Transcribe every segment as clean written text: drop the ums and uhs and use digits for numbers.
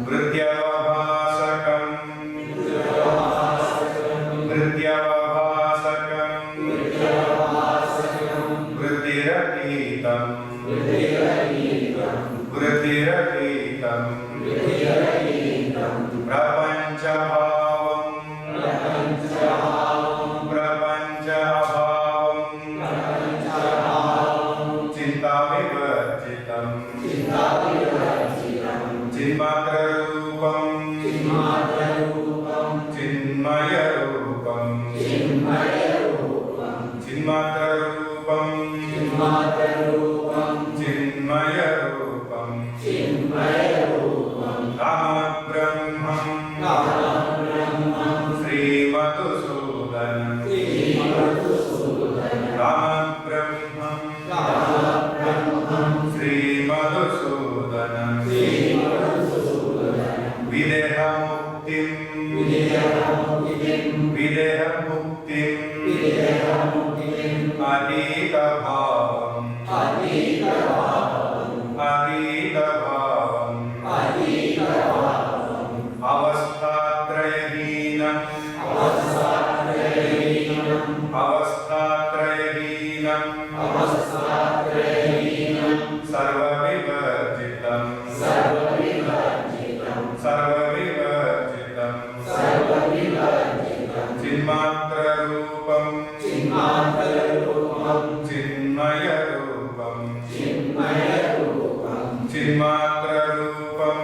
वृद्ध्यवभासकम् चिन्मयरूपं चिन्मात्ररूपं चिन्मयरूपं रामब्रह्मं श्रीमधुसूदनं रामब्रह्मं श्रीमधुसूदनं विदेहमुक्तिं अतीतभावं अवस्थात्रयहीनं सर्वविवर्जितं चिन्मात्ररूपं चिन्मयरूपं चिन्मात्ररूपं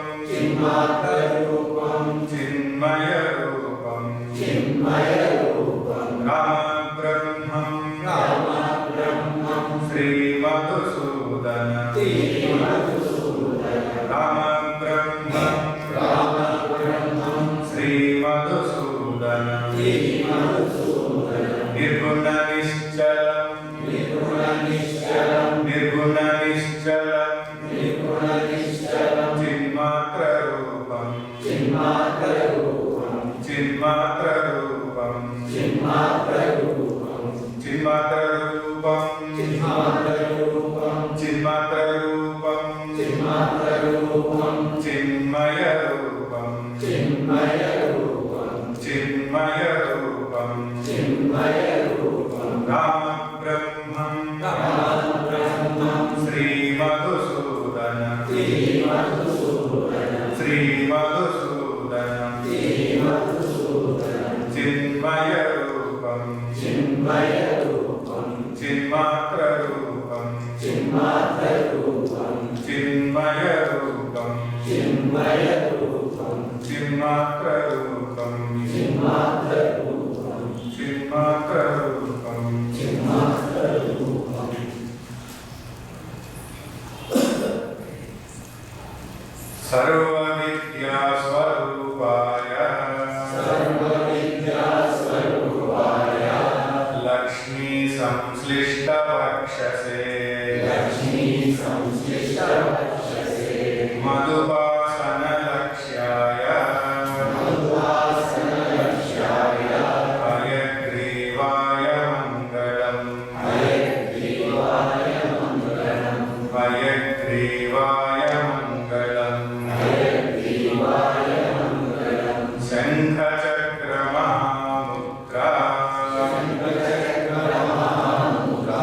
चिन्मयरूपं रामब्रह्मं श्रीमधुसूदनं रामब्रह्मं श्रीमधुसूदनं निर्गुणनिश्चलं चिन्मात्ररूपं चिन्मात्ररूपं चिन्मयरूपं रामब्रह्मं श्रीमधुसूदनं चिन्मयरूपं चिन्मात्ररूपं चिन्मयरूपं चिन्मात्ररूपं सर्वविद्यास्वरूपाय लक्ष्मी संश्लिष्टवक्षसे मधुवासनलक्ष्याय हयग्रीवाय मङ्गलम् हयग्रीवाय मङ्गलम् शङ्खचक्रमहामुद्रा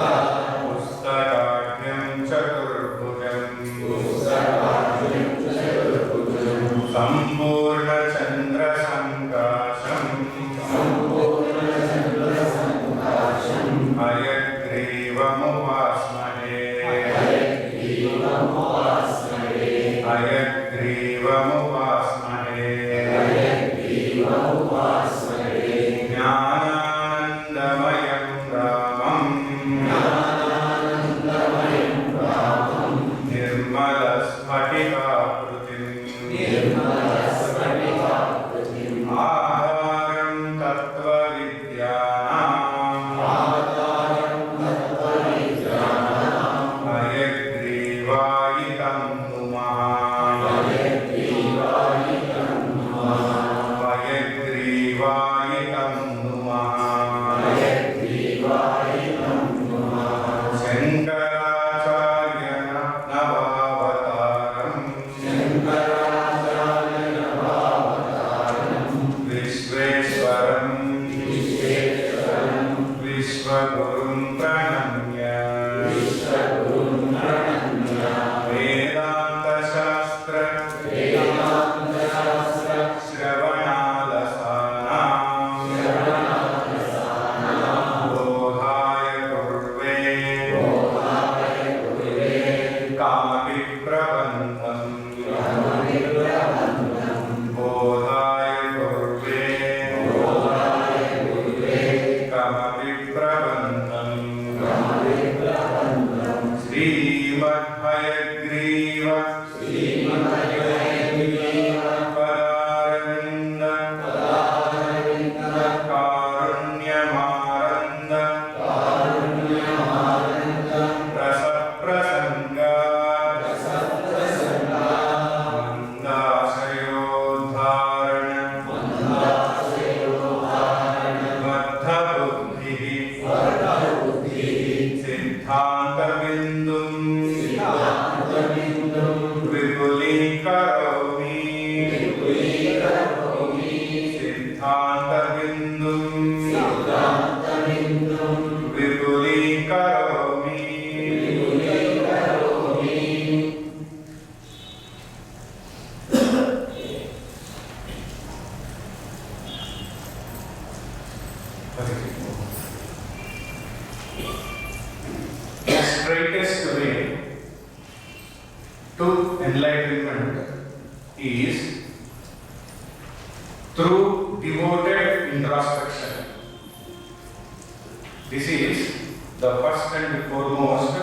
Siddhantavindum Vipulikaromi. The straightest way to enlightenment is through devoted introspection. This is the first and foremost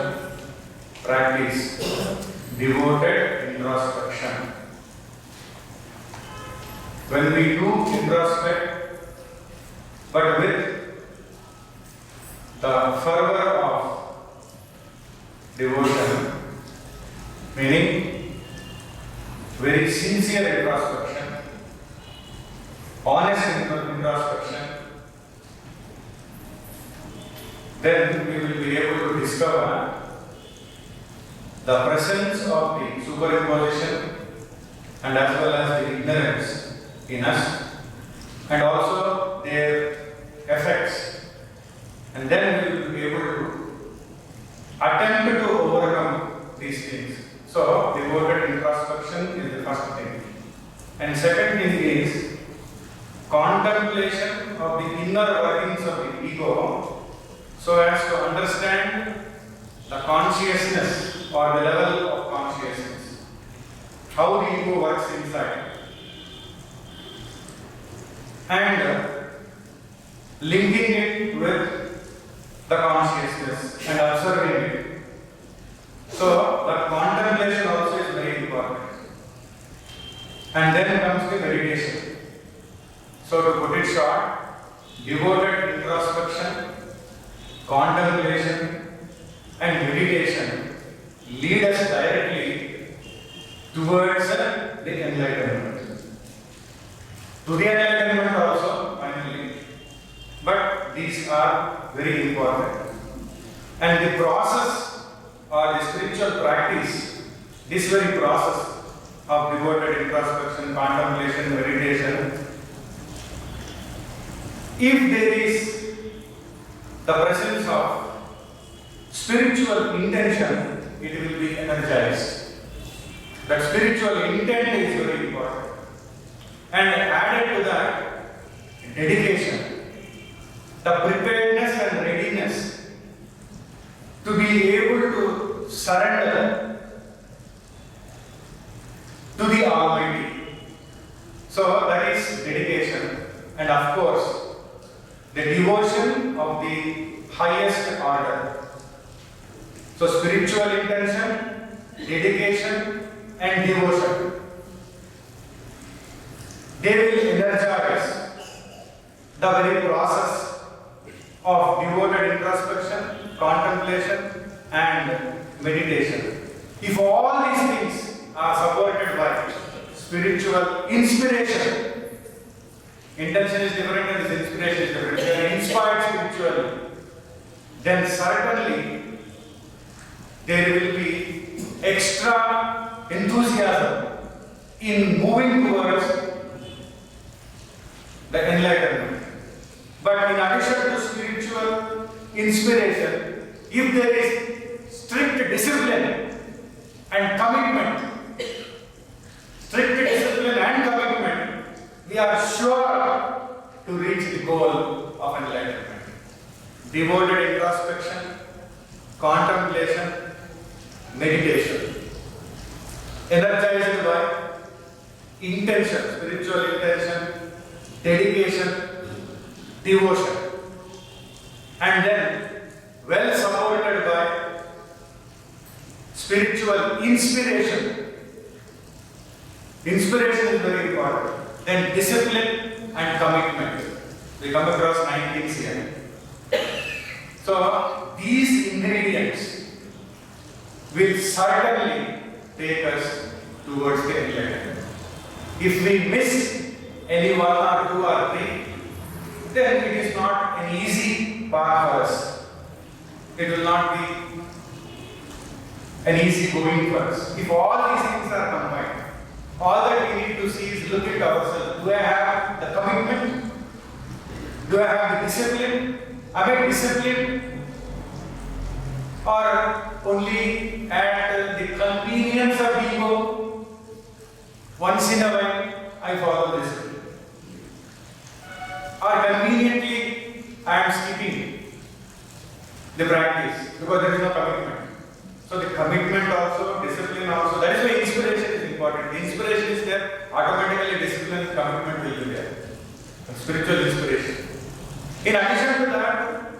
practice, devoted introspection. When we do introspect, but with the fervor of devotion, meaning very sincere introspection, honest introspection, then we will be able to discover the presence of the superimposition and as well as the ignorance in us, and also their effects, and then we will be able to attempt to overcome these things. So devoted introspection is the first thing, and second thing is contemplation of the inner workings of the ego, so as to understand the consciousness or the level of consciousness, how the ego works inside, and linking it with the consciousness and observing it. So the contemplation also is very important. And then comes the meditation. So to put it short, devoted introspection, contemplation and meditation lead us directly towards the enlightenment. To the enlightenment also finally. But these are very important. And the process or the spiritual practice, this very process of devoted introspection, contemplation, meditation, if there is the presence of spiritual intention, it will be energized. That spiritual intent is very important. And added to that, dedication, the preparedness and readiness to be able to surrender to the Almighty. So that is dedication, and of course the devotion of the highest order. So spiritual intention, dedication and devotion, they will energize the very process of devoted introspection, contemplation and meditation. If all these things are supported by spiritual inspiration, intention is different and this inspiration is different. If you are inspired spiritually, then certainly there will be extra enthusiasm in moving towards the enlightenment. But in addition to spiritual inspiration, if there is strict discipline and commitment, we are sure to reach the goal of enlightenment. Devoted introspection, contemplation, meditation. Energized by intention, spiritual intention, dedication, devotion. And then well supported by spiritual inspiration. Inspiration is very important. Then discipline and commitment. We come across 9 things here. So these ingredients will certainly take us towards the enlightenment. If we miss any 1 or 2 or 3, then it is not an easy path for us. It will not be an easy going for us. If all these things are combined, all that we need to see is look at ourselves. Do I have the commitment? Do I have the discipline? Am I disciplined? Or only at the convenience of ego? Once in a while, I follow this. Or conveniently, I am skipping the practice because there is no commitment. So the commitment also, discipline also, that is why inspiration is important. The inspiration is there, automatically discipline and commitment will be there. Spiritual inspiration. In addition to that,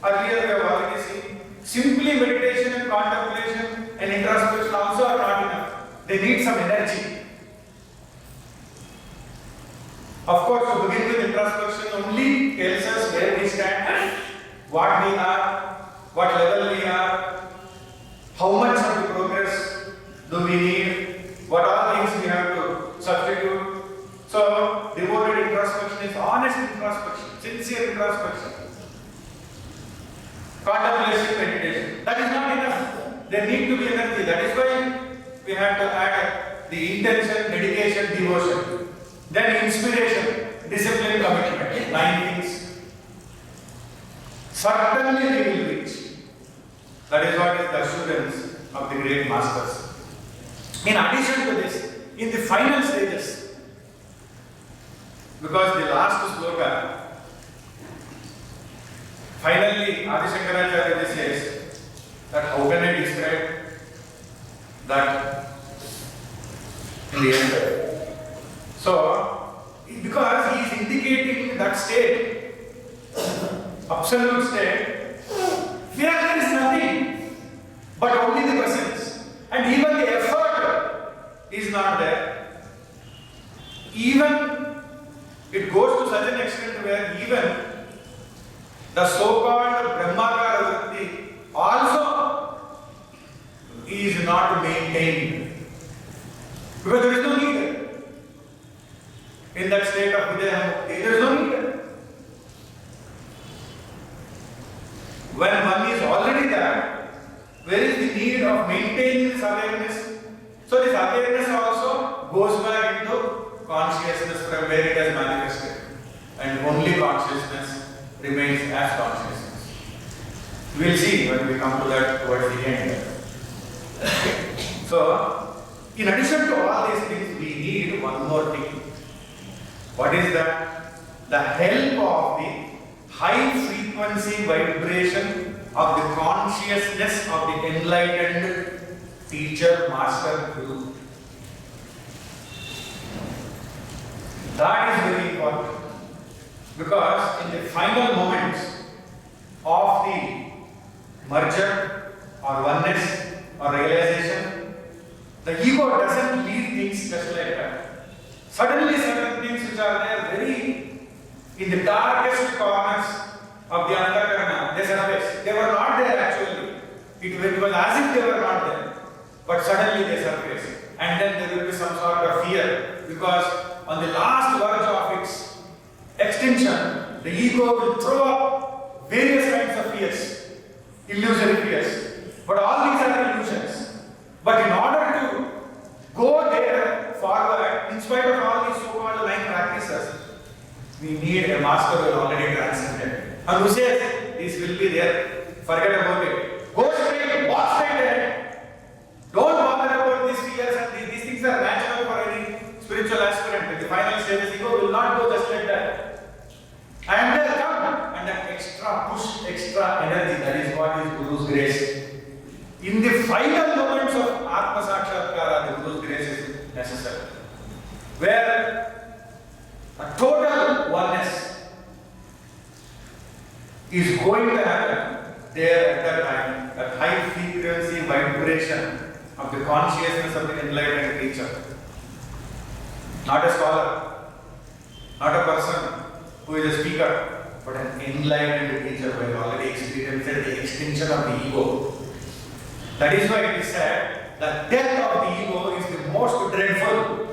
earlier we have already seen, simply meditation and contemplation and introspection also are not enough. They need some energy. Of course, to begin with, introspection only tells us where we stand, what we are, what level we are, how much of the progress do we need, what all things we have to substitute. So, devoted introspection is honest introspection, sincere introspection. Contemplation, meditation. That is not enough. There need to be energy. That is why we have to add the intention, dedication, devotion. Then inspiration, discipline, commitment. 9 things. Certainly we will reach. That is what is the assurance of the great masters. In addition to this, in the final stages, because the last sloka, finally Adi Shankaracharya says that how can I describe that in the end? So, because he is indicating that state, absolute state, where there is nothing but only the presence, and even the effort is not there. Even it goes to such an extent where even the so-called Brahmakara Vritti also is not maintained, because there is no need. In that state of Vidya, there is no need. When one is already there, where is the need of maintaining this awareness? So this awareness also goes back into consciousness from where it has manifested. And only consciousness remains as consciousness. We will see when we come to that towards the end. So, in addition to all these things, we need one more thing. What is that? The help of the high frequency vibration of the consciousness of the enlightened teacher, master, guru. That is very important, because in the final moments of the merger or oneness or realization, the ego doesn't leave things just like that. Suddenly certain things which are there very in the darkest corners of the Antakarana, they surface. They were not there actually. It was as if they were not there. But suddenly they surface. And then there will be some sort of fear. Because on the last verge of its extinction, the ego will throw up various kinds of fears. Illusory fears. But all these are illusions. But in order to go there forward, in spite of all these so-called 9 practices, we need a master who is already transcended. And who says, this will be there, forget about it. Go straight, walk straight ahead. Don't bother about these fears and these things are natural for any spiritual aspirant. The final stage, ego will not go just like that. And they'll come, and that extra push, extra energy, that is what is Guru's grace. In the final moments of Atma Sakshatkara, the Guru's grace is necessary. Where a total oneness is going to happen there at that time, that high frequency vibration of the consciousness of the enlightened teacher. Not a scholar, not a person who is a speaker, but an enlightened teacher who has already experienced the extinction of the ego. That is why it is said that death of the ego is the most dreadful.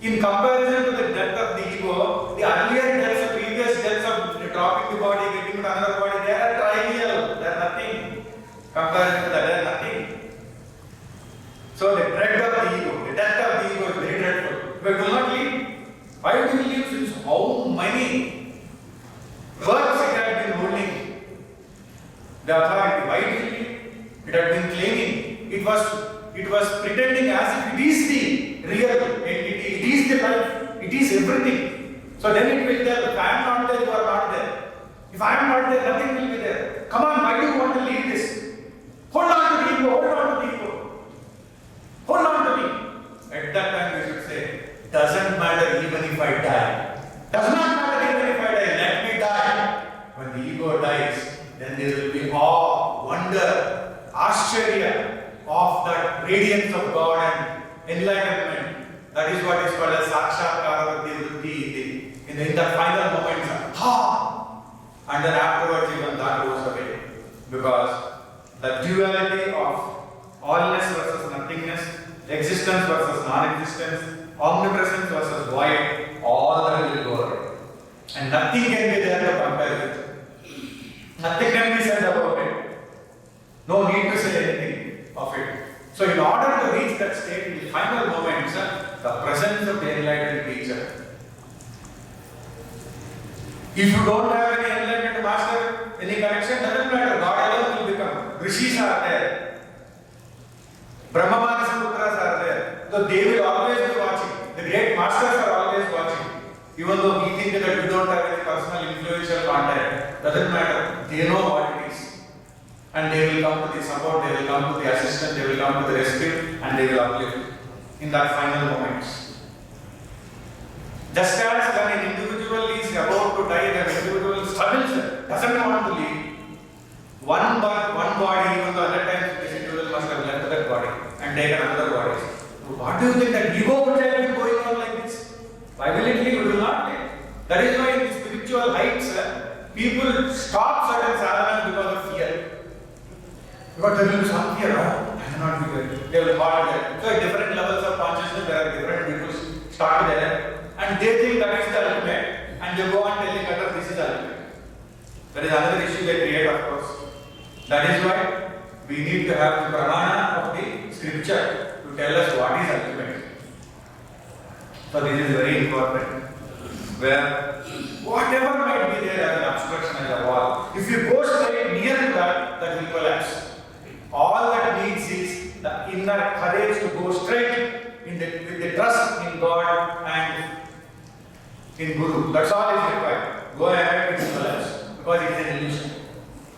In comparison to the death of the ego, the earlier deaths, the previous deaths of dropping the body, getting to another body, they are trivial, they are nothing. Compared to that, they are nothing. So the dread of the ego, the death of the ego is very dreadful. But will not leave. Why do we live since how many the authority. Why guilty? It had been claiming, it was pretending as if it is the real entity, it is the life, it is everything. So then it will tell, if I am not there, you are not there. If I am not there, nothing will be there. Come on, why do you want to leave this? Hold on to the ego, hold on to the ego. Hold on to me. At that time we should say, doesn't matter even if I die. Does not matter even if I die, let me die. When the ego dies, then there will be awe, wonder, Ashcharya of that radiance of God and enlightenment. That is what is called as Sakshatkara Vritti. In that final moment, ha! And then afterwards even that goes away. Because the duality of allness versus nothingness, existence versus non-existence, omnipresence versus void, all that will go away. And nothing can be there to compare with. Nothing can be said about it. No need to say anything of it. So in order to reach that state, in the final moments, the presence of the enlightened teacher. If you don't have any enlightened master, any connection, doesn't matter. God alone will become. Rishis are there. Brahmamanasa Putras are there. So they will always be watching. The great masters are always watching. Even though we think that we don't have any personal influential contact, doesn't matter. They know what it is. And they will come to the support, they will come to the assistance, they will come to the rescue, and they will uplift in that final moments. Just as when an individual is about to die, the individual struggles, doesn't want to leave. One body, even though other times this individual must have left that body and taken another body. So what do you think that ego would have been going on like this? Why will it leave? It will not leave. That is why in the spiritual heights, people stop certain sadhanas because of fear. Because there will be some fear, I cannot be there. They will fall there. So at different levels of consciousness, there are different people start there. And they think that is the ultimate. And they go on telling others this is the ultimate. That is another issue they create, of course. That is why we need to have the pramana of the scripture to tell us what is ultimate. So this is very important. Where whatever might be there as an obstruction as a wall, if you go straight near to that, that will collapse. All that needs is the inner courage to go straight with the trust in God and in Guru. That's all is required. Go ahead, it will collapse. Because it is an illusion.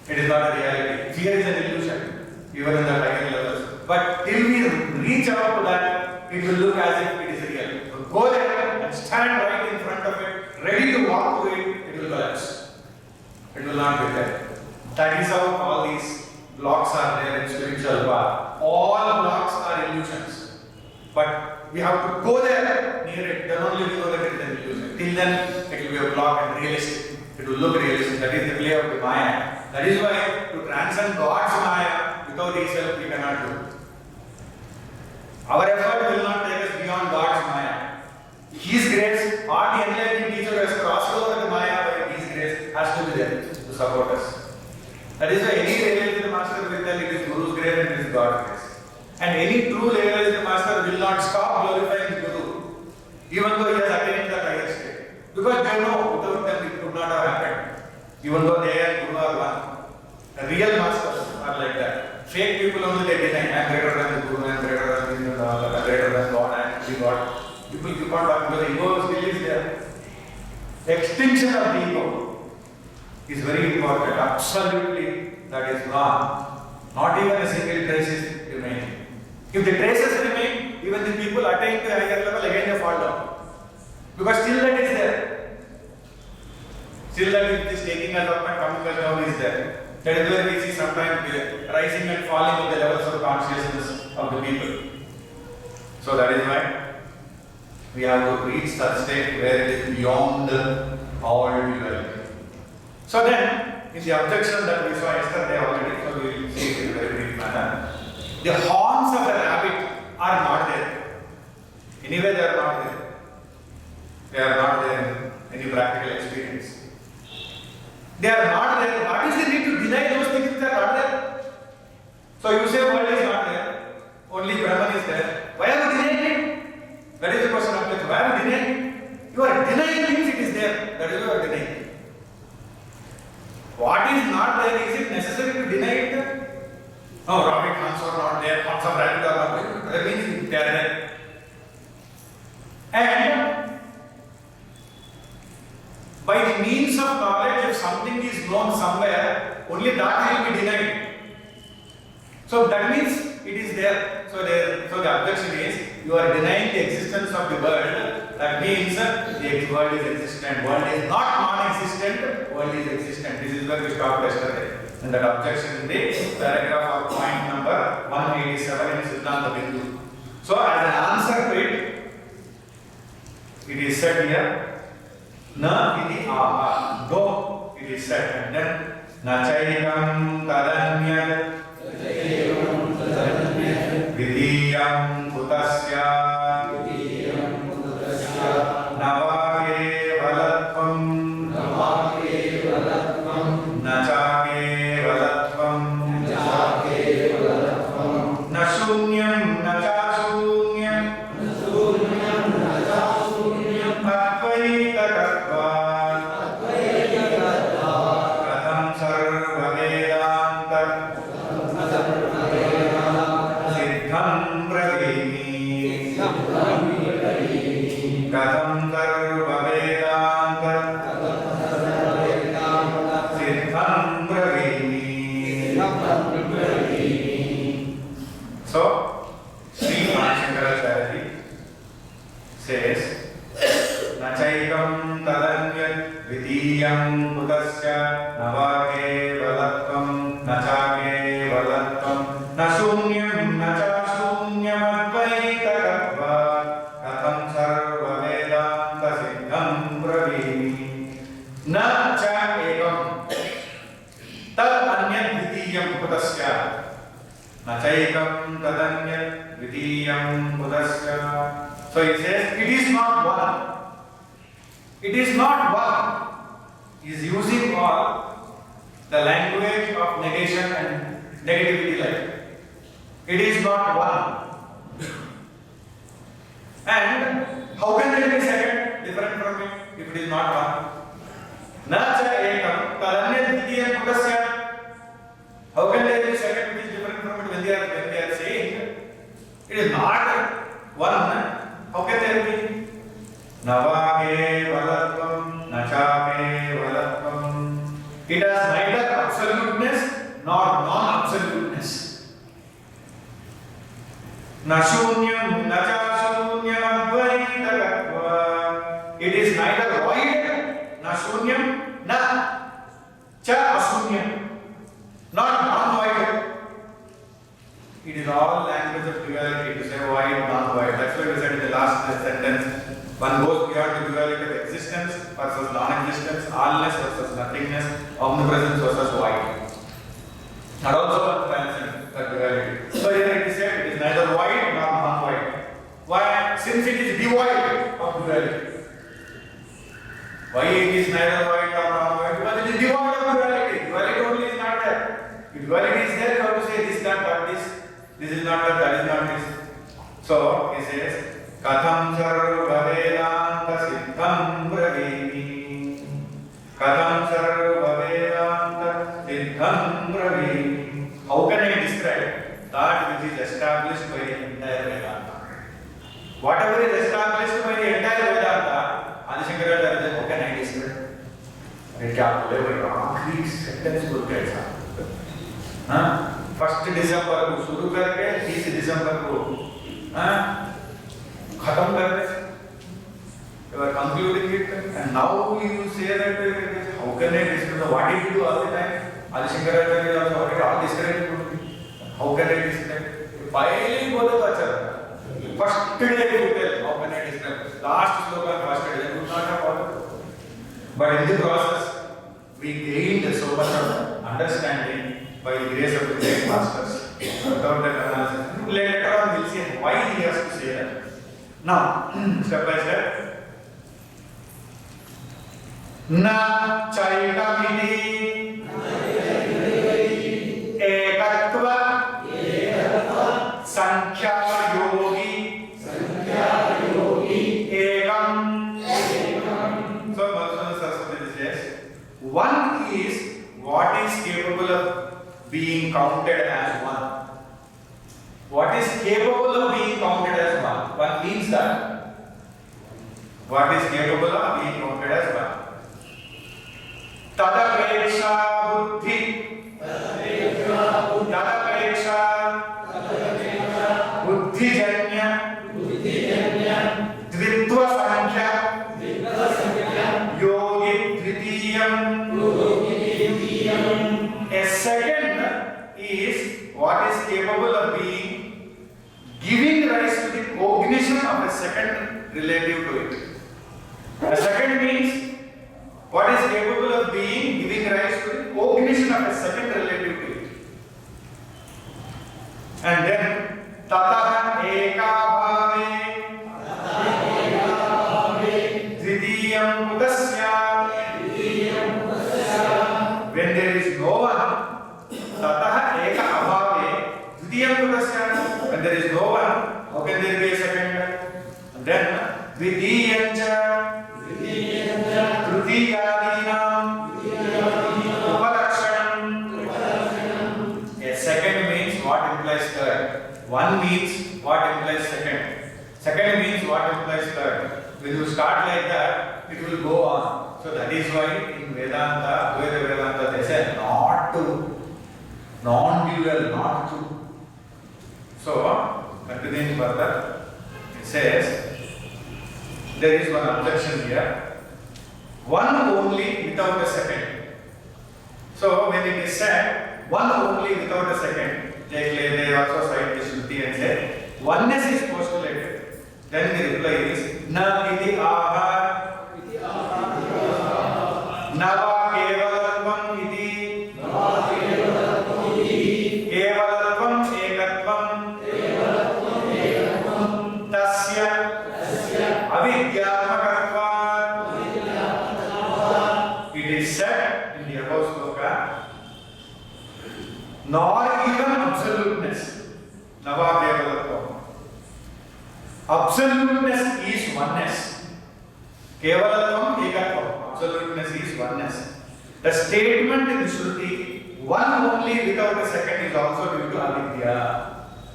It is not a reality. Fear is an illusion, even in the higher levels. But till we reach out to that, it will look as if it is real. So go there and stand right in front of it, ready to walk through it, it will collapse. It will not be there. That is how all these blocks are there in spiritual path. All blocks are illusions. But we have to go there near it, then only we know that it is an illusion. Till then, it will be a block and realistic. It will look realistic. That is the play of the Maya. That is why to transcend God's Maya without His help we cannot do. Our effort will not take us beyond God's Maya. His grace, or the enlightened teacher who has crossed over the Maya by His grace, has to be there to support us. That is why any realized master will tell it is Guru's grace and it is God's grace. And any true realized master will not stop glorifying Guru, even though he has attained the higher state. Because they know without them it could not have happened. Even though they and Guru are one. The real masters are like that. Fake people only they deny, I am greater than the Guru, I am greater than the I am greater than God, I am the God. People keep on talking, but the ego still is there. The extinction of the ego is very important. Absolutely, that is gone. Not even a single trace is remaining. If the traces remain, even the people attain to a higher level, again they fall down. Because still that is there. Still that it is taking us up and coming us down is there. That is where we see sometimes rising and falling of the levels of consciousness of the people. So that is why we have to reach that state where it is beyond all duality. So then, in the objection that we saw yesterday already, so we will see it in a very brief manner. The horns of a rabbit are not there. Anyway, they are not there. They are not there in any practical experience. They are not there. What is the need to deny those things which are not there? So you say world is not there. Only Brahman is there. Why are you denying it? That is the question of life. Why are you denying it? You are denying means it is there. That is why you are denying it. What is not there, is it necessary to deny it? No, Robert Hans are not there, Hans of Rabbit are not there. That means they are there. And by the means of knowledge, if something is known somewhere, only that will be denied. So that means it is there. So the objection is, you are denying the existence of the world. That means the world is existent. World is not non-existent. World is existent. This is where we stopped yesterday. And that objection in the paragraph of point number 187 in Siddhanta Bindu. So as an answer to it, it is said here, na iti aha. No, it is said. And then na chaikam tadanyat vidiyam kutasya navake valatvam nachake valatvam nashunyam nachasunyam advaitatatvat katham sarva vedanta siddham bravimi katham sarva vedanta siddham bravimi. So Sri Shankaracharya says, nachaikam tadanyat vidiyam kutasya navake valatvam nachake valatvam nashunyam nachasunyam advaitatatvat katham sarva vedanta siddham bravimi. Na cha ekam tad anyat vidiyam kutasya nachaikam tadanyat vidiyam kutasya. So he says, it is not one. It is not one. He is using all the language of negation and negativity like. It is not one. And how can there be second different from it if it is not one? Na cha ekam tadanyat vidiyam kutasya. How can there be second which is different from it when they are saying it is not one? How can there be? Navake valatvam, nachake valatvam. It has neither absoluteness nor non-absoluteness. Nashunyam, nachashunyam advaitatatvat. It is neither void, nashunyam, na cha ashunyam. Not non-void. It is all language of duality to say void, non-void. That's why we said in the last sentence, one goes beyond the duality of existence versus non-existence, allness versus nothingness, omnipresence versus void. And also one transcends the duality. So here it is said, it is neither void nor non-void. Why? Since it is devoid of duality. Why it is neither void nor non-void? Because it is devoid of duality. Duality only is not there. If duality is there, how to say this, that, but this is not that is not this. So he says, katham sarva vedanta siddham bravimi. Katham sarva vedanta siddham bravimi. How can I describe that which is established by the entire Vedanta? Whatever is established by the entire Vedanta, Adi Shankaracharya says, how can I describe? अरे क्या बोले भाई आखिरी sentence बोल के ऐसा हाँ 1 दिसंबर को शुरू करके 30 दिसंबर को हाँ खत्म कर दे you are concluding it and now you say that how can I describe what did you do all the time Adi Shankaracharya also already all described how can I describe पहले बोले तो अच्छा first day you tell how can I describe last sloka first day you could not have followed but in the process we gained so much of understanding by the grace of the great masters. Without that analysis, later on we'll see why he has to say that. Now, step by step. Na chaitamini ekatva sankhya yogi ekam. So, Madhusudana Saraswati says, one is what is capable of being counted as one? What is capable of being counted as one? One means that. What is capable of being counted as one? Tadapeksha buddhi. Tadapeksha buddhijanya. Dvitva sankhya. Yogi dvitiyam. A second is what is capable of being giving rise to the cognition of a second relative to it. A second means what is capable of being giving rise to the cognition of a second relative to it. And then tataha eka bhave dvitiyam kutasya. When there is no one, tataha eka abhave dvitiyam kutasya. When there is no one, how can there be a second? And then dvitiyamcha trutiyadinam upalakshanam. A second means what implies third. One means what implies second. Second means what implies third. When you start like that, it will go on. So that is why in Vedanta, Advaita Vedanta, they say not to, non-dual, not to. So, continuing further, it says, there is one objection here. One only without a second. So, when it is said, one only without a second, they also cite the Shruti and say, oneness is postulated. Then the reply is, na iti aha, nava kevalatvam iti, kevalatvam ekatvam, tasya avidyatmakatvat. It is said in the above sloka, nor even absoluteness, nava kevalatvam. Absoluteness is oneness. Kevalatvam ekatvam. Absoluteness is oneness. The statement in Shruti, one only without a second, is also due to avidya.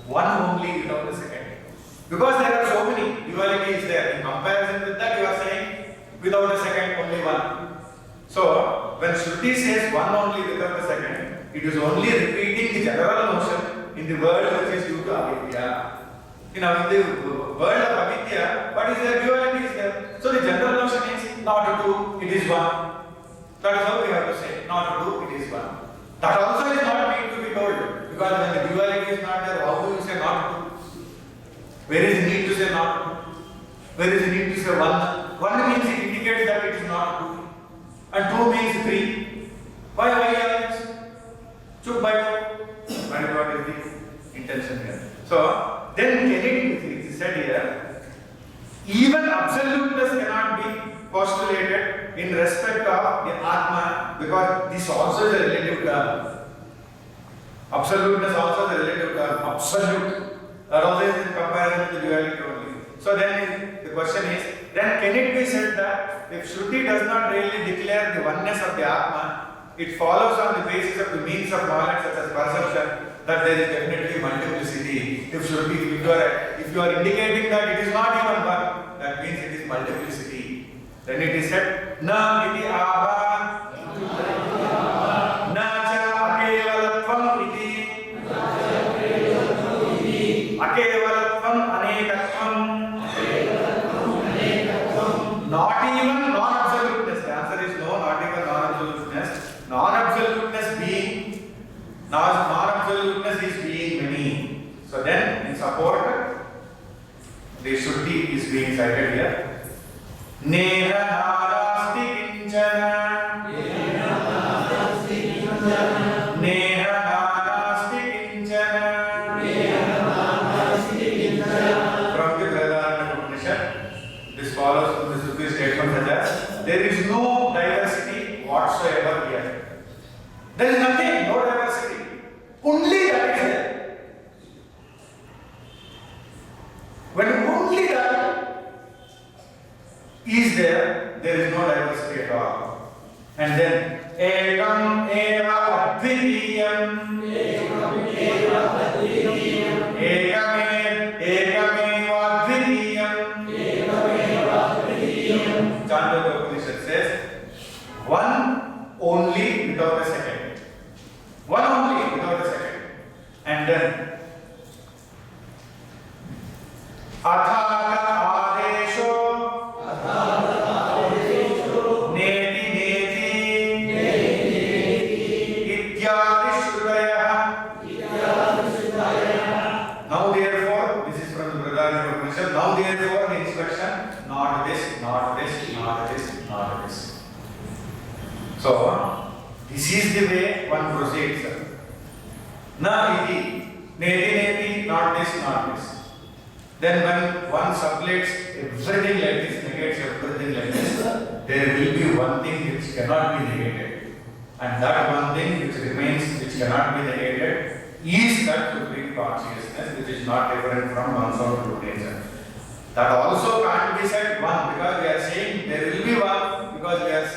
One only without a second. Because there are so many dualities there. In comparison with that, you are saying without a second, only one. So, when Shruti says one only without a second, it is only repeating the general notion in the world which is due to avidya. In the world of avidya, what is there? Duality is there. So the general notion is not two, it is one. That is how we have to say. Not two, it is one. That also is not need to be told. Because when the duality is not there, how do you say not two? Where is the need to say not two? Where is the need to say one? One means it indicates that it is not two. And two means three. Why all this? Chuk by two. What is the intention here? So, then it is said here, even absoluteness cannot be postulated in respect of the Atma, because this also is a relative term. Absoluteness also is a relative term. Absolute. That also is in comparison to the duality only. So then the question is, then can it be said that if Shruti does not really declare the oneness of the Atma, it follows on the basis of the means of knowledge such as perception, that there is definitely multiplicity. If you are indicating that it is not even one, that means it is multiplicity. Then it is said, na iti aha, na cha akevalatvam iti, akevalatvam anekatvam. Not even non-absoluteness. The answer is no, not even non-absoluteness. Non-absoluteness being, non-absoluteness is being many. So then, in support, the Shruti is being cited here. Neha narasti kinchana. Neha narasti kinchana. From the Brihadaranyaka Upanishad, this follows from the Shruti statement such as, there is no diversity whatsoever here. There is nothing, no diversity. Only that is there. When only that is there, there is no diversity at all. And then, एकम एव अद्वितीयम् एकमेव अद्वितीयम् Chandogya Upanishad says one only without a second. One only without a second. And then Athata Adesho Neti Neti Ityadi Shrutaya. Now therefore, this is from the Brihadaranyaka Upanishad. Now therefore the instruction, not this, not this, not this, not this. So this is the way one proceeds. Na iti, neti neti, not this, not this. Then when one sublates everything like this, negates everything like this, there will be one thing which cannot be negated. And that one thing which remains, which cannot be negated, is that supreme consciousness which is not different from one's own true nature. That also can't be said one, because we are saying there will be one, because we are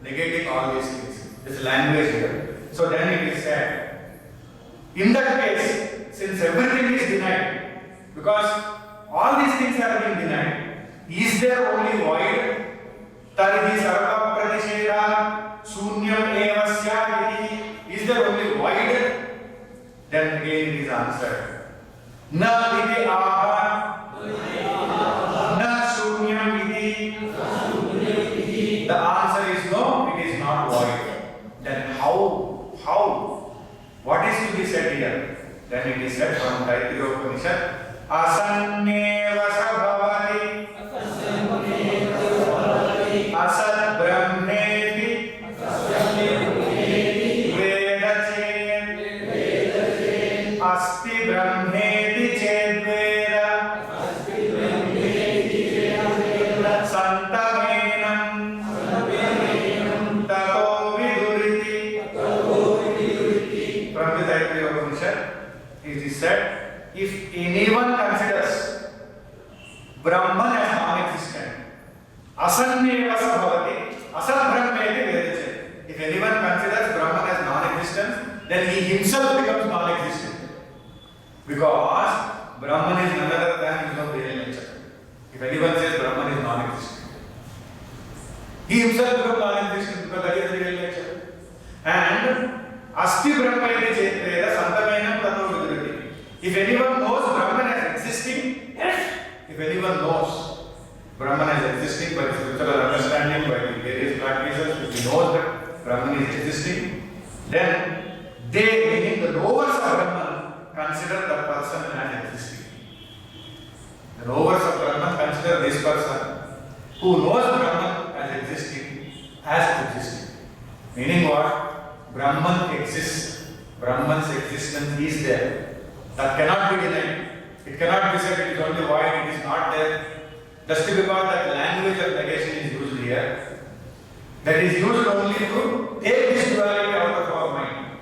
negating all these things. It's language here. So then it is said, in that case, since everything is denied, because all these things have been denied, is there only void? Tarihi sarva pratisheda shunyam eva syaditi. Is there only void? Then again it is answered. Na iti aha, na shunyam iti. The answer is no, it is not void. Then how? What is to be said here? Then it is said from Taittiriya Upanishad, asanneva sabhavati asad brahmeti veda ched asti brahmeti ched veda santamenam tato viduriti. From the Taittiriya Upanishad, it is said, if anyone considers Brahman as non-existent, asanneva sabhavati, asad brahmeti vedachet. If anyone considers Brahman as non-existent, then he himself becomes non-existent. Because Brahman is none other than his own real nature. If anyone says Brahman is non-existent, he himself becomes non-existent because that is the real nature. And asti brahmeti chetveda santamenam tato viduriti. If anyone knows Brahman as existing, if anyone knows Brahman as existing by spiritual understanding, by the various practices, if he knows that Brahman is existing, then they, meaning the knowers of Brahman, consider that person as existing. The knowers of Brahman consider this person who knows Brahman as existing. Meaning what? Brahman exists. Brahman's existence is there. That cannot be denied. It cannot be said it is only void, it is not there. Just because that language of negation is used here, that is used only to take this duality out of our mind.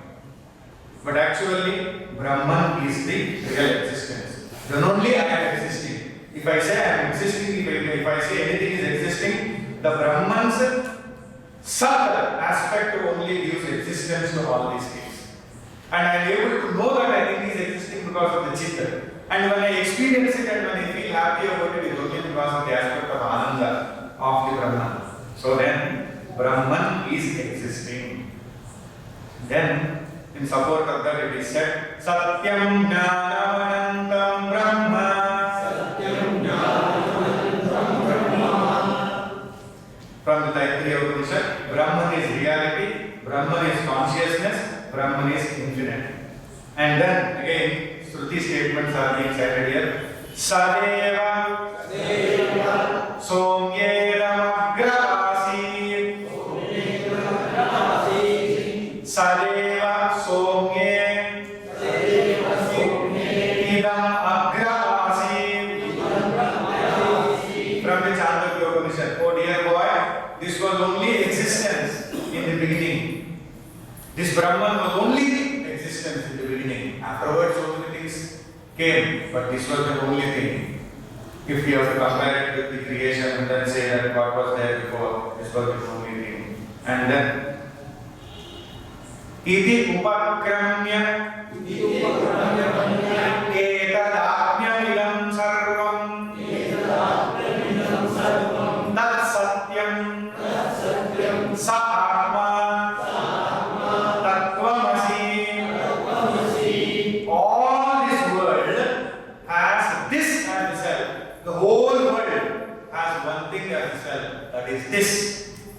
But actually, Brahman is the real existence. Then only I am existing. If I say I am existing, if I say anything is existing, the Brahman's subtle aspect only gives existence to all these things. And I am able to know that I think is existing because of the chitta. And when I experience it and when I feel happy about it, it is only because of the aspect of Ananda of the Brahman. So then, Brahman is existing. Then, in support of that, it is said, Satyam Jnanam Anantam Brahma. From the Taittiriya Upanishad, Brahman is reality, Brahman is consciousness, Brahman is infinite. And then again, Shruti statements are being cited here. Sadeva Somyeram Agra Asit. Sadeva Somye Idam Agra Asit. From the Chandogya Upanishad. Oh dear boy, this was only existence in the beginning. This Brahman was only existence in the beginning. Afterwards, so many things came, but this was the only thing. If we have to compare it with the creation and then say that what was there before, this was the only thing. And then इति उपक्रम्य एतदाज्ञमिदं सर्वं तत्सत्यं स आत्मा तत्त्वमसि. All this world has this as the self. The whole world has one thing as the self. That is this.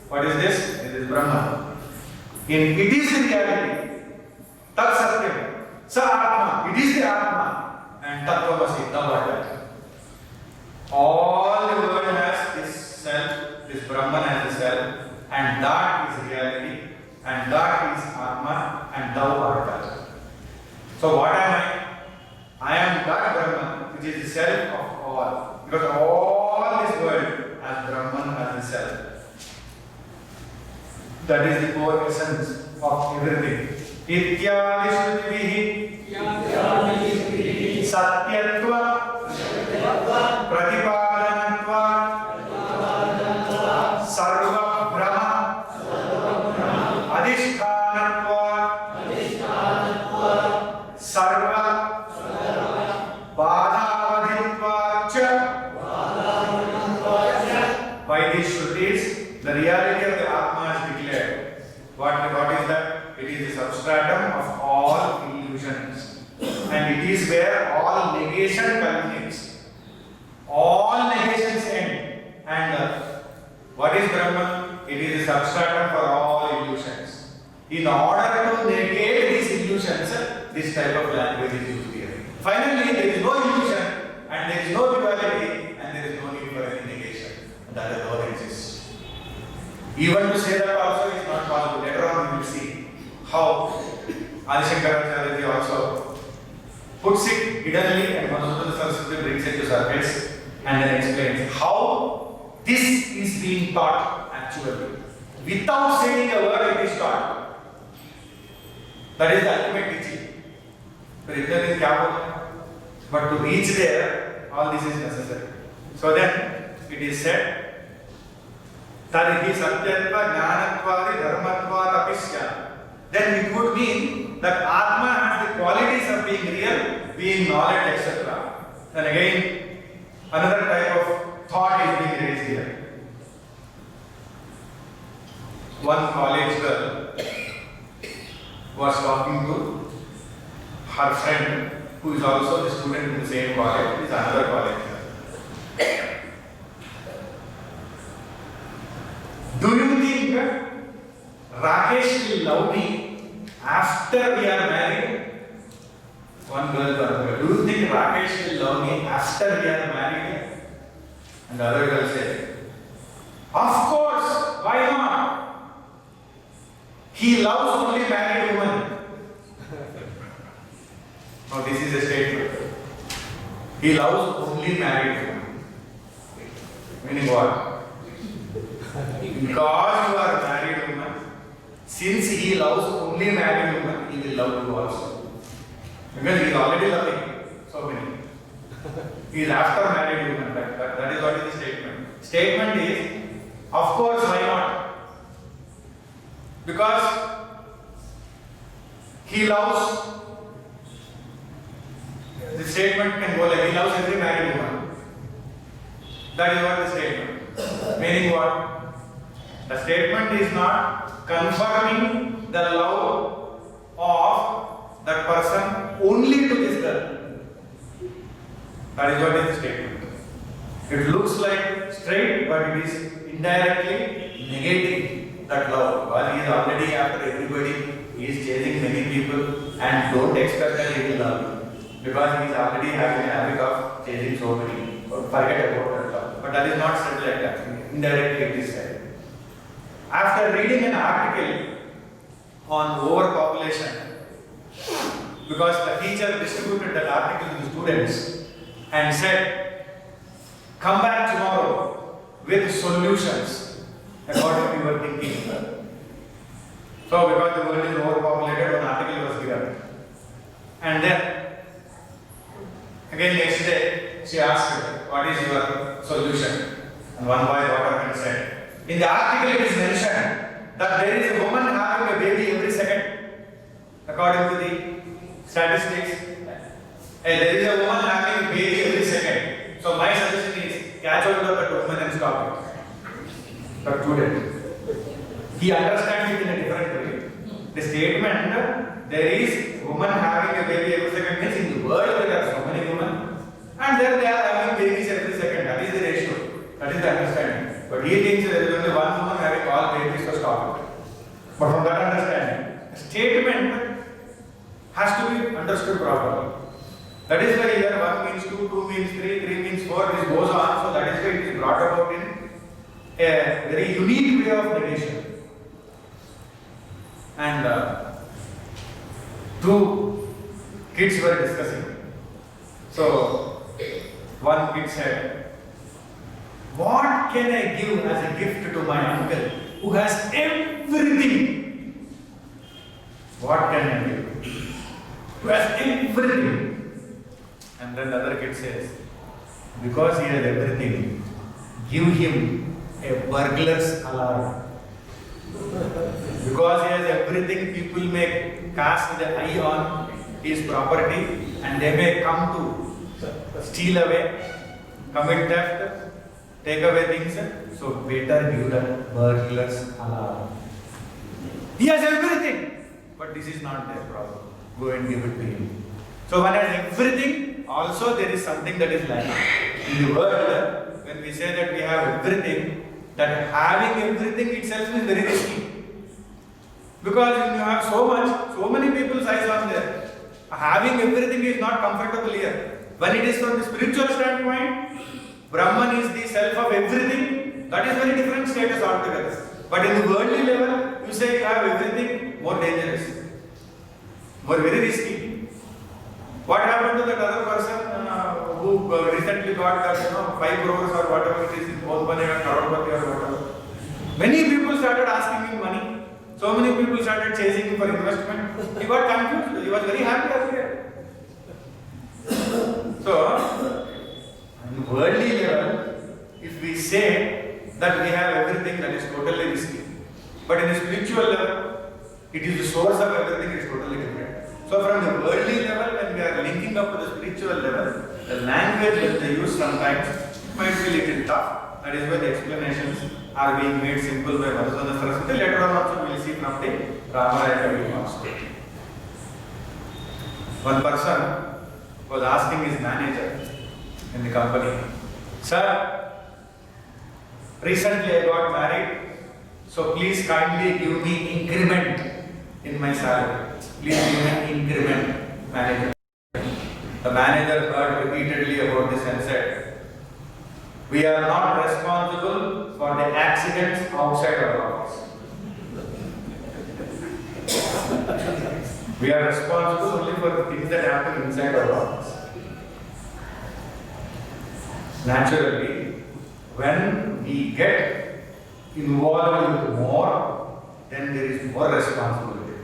What is this? It is Brahman. It is the reality. Tat Satyam. Sa Atma. It is the Atma. And Tattvamasi, the word. All the world has this self, this Brahman as the self, and that is reality, and that is Atma, and thou art that. So what am I? I am that Brahman, which is the self of all. Because all this world has Brahman as the self. That is the core essence of everything. Ityadi Shrutivihi Satyatva Pratipadanatva Sarva Brahma Adhishthanatva Sarva Badavadhitva Cha. By these Shrutis, the reality of the Atma is declared. What is that? It is the substratum of all illusions. And it is where all negation culminates. All negations end. And what is Brahman? It is the substratum for all illusions. In order to negate these illusions, this type of language is used here. Finally, there is no illusion, and there is no duality, and there is no need for any negation. That alone exists. Even to say that also is not possible. Later on we will see how Adi Shankaracharya also puts it hiddenly, and Madhusudana Saraswati brings it to surface and then explains how this is being taught actually. Without saying a word, it is taught. That is the ultimate teaching. But to reach there, all this is necessary. So then it is said, Tarihi Satyatva Jnanatvadi Dharmatvad Apisya. Then it would mean that Atma has the qualities of being real, being knowledge, etc. Then again, another type of thought is being raised here. One college girl was talking to her friend, who is also the student in the same college, is another college. Do you think Rakesh will love me after we are married? One girl, do you think Rakesh will love me after we are married? And the other girl said, of course, why not? He loves only married women. Now this is a statement. He loves only married women. Meaning what? Because you are married woman, since he loves only married women, he will love you also. Because he is already loving so many. He is after married women. That is what is the statement. Statement is, of course, why not? Because he loves. The statement can go like, he loves every married woman. That is what the statement. Meaning what? The statement is not confirming the love of that person only to this girl. That is what is the statement. It looks like straight, but it is indirectly negating that love. Because he is already after everybody, he is chasing many people, and don't expect that he will love you. Because he is already having a habit of chasing so many. Forget about that love. But that is not said like that. Indirectly it is said. After reading an article on overpopulation, because the teacher distributed that article to the students and said, come back tomorrow with solutions according to your thinking. So because the world is overpopulated, an article was given. And then, again next day, she asked, what is your solution? And one boy got up and said, in the article it is mentioned that there is a woman having a baby every second. according to the statistics, there is a woman having a baby every second. So my suggestion is catch hold of that woman and stop it. But student, he understands it in a different way. The statement there is woman having a baby every second means in the world there are so many women and there they are having babies every second. That is the ratio. That is the understanding. But he thinks there is only one woman having all babies, so stop it. But from that understanding, a statement has to be understood properly. That is why here 1 means 2, 2 means 3, 3 means 4, this goes on. So that is why it is brought about in a very unique way of negation. And two kids were discussing. So one kid said, what can I give as a gift to my uncle who has everything? What can I give? Who has everything? And then the other kid says, because he has everything, give him a burglar's alarm. Because he has everything, people may cast the eye on his property and they may come to steal away, commit theft, take away things. So better give the burglar's alarm. He has everything, but this is not their problem. Go and give it to him. So one has everything, also there is something that is lacking. In the world, when we say that we have everything, that having everything itself is very risky. Because when you have so much, so many people's eyes are there. Having everything is not comfortable here. When it is from the spiritual standpoint, Brahman is the self of everything. That is very different status altogether. But in the worldly level, you say you have everything, more dangerous, more very risky. What happened to that other person who recently got that 5 crores or whatever it is in Bodhbane or Karodpati or whatever? Many people started asking him money. So many people started chasing him for investment. He got confused. He was very happy earlier. So, on the worldly level, if we say that we have everything, that is totally risky. But in the spiritual level, it is the source of everything, it is totally different. So from the worldly level, when we are linking up to the spiritual level, the language that they use sometimes might be a little tough. That is why the explanations are being made simple by Madhusudana Saraswati. Later on also we will see from the Ramayana also. One person was asking his manager in the company, sir, recently I got married, so please kindly give me increment in my salary. Please give me increment, manager. The manager heard repeatedly about this and said, we are not responsible for the accidents outside our office. We are responsible only for the things that happen inside our office. Naturally, when we get involved with more, then there is more responsibility.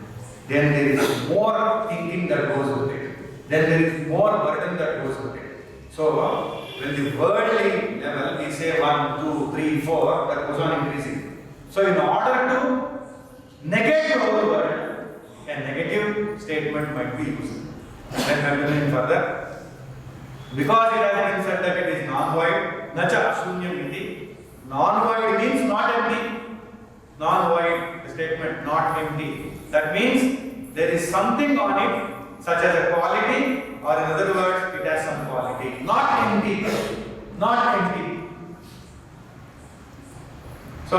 Then there is more thinking that goes with it. Then there is more burden that goes with it. So, when the worldly level, we say 1, 2, 3, 4, that goes on increasing. So, in order to negate the whole world, a negative statement might be used. Then continuing further. Because it has been said that it is non-void, nacha ashunyam iti. Non-void means not empty. Non-void, the statement not empty. That means there is something on it, such as a quality, or in other words, it has some quality. Not empty. Not empty. So,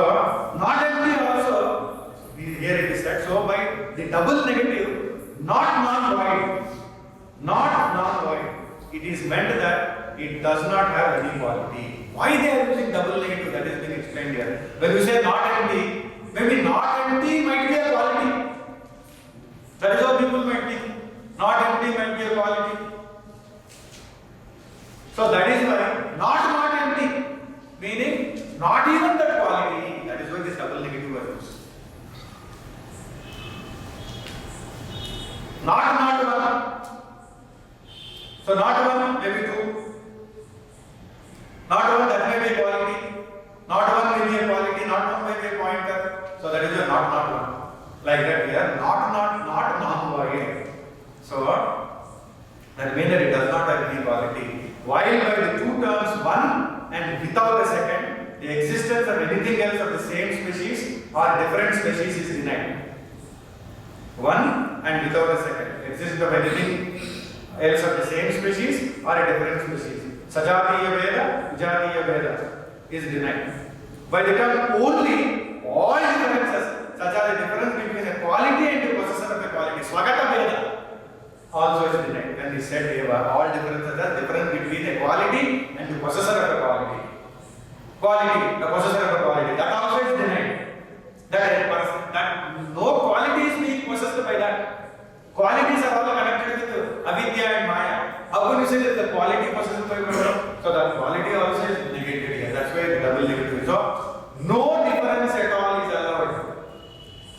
not empty also, here it is said, so by the double negative, not non-void. Not non-void. It is meant that it does not have any quality. Why they are using double negative, that is being explained here. When you say not empty, maybe not empty might be a quality. That is how people might think. Not empty might be a quality. So that is why not empty, meaning not even that quality. That is why this double negative was used. Not one. So not one, maybe 2. Not one, that may be a quality. Not one may be a quality. Not one may be a pointer. So that is a not one. Like that here, not non-void. species is denied. One and without a second. Existence of anything else of the same species or a different species. Sajatiya Veda, Vijatiya Veda is denied. By the term only, all differences, such as the difference between a quality and the possessor of a quality, Swagata Veda, also is denied. When he said Eva, all differences are difference between a quality and the possessor of a quality. Quality, the possessor of a quality, that also is denied. That no quality is being possessed by that. Qualities are all connected with avidya and maya. How can you say that the quality possessed by maya? So that quality also is negated here. That's why the double negative. So no difference at all is allowed.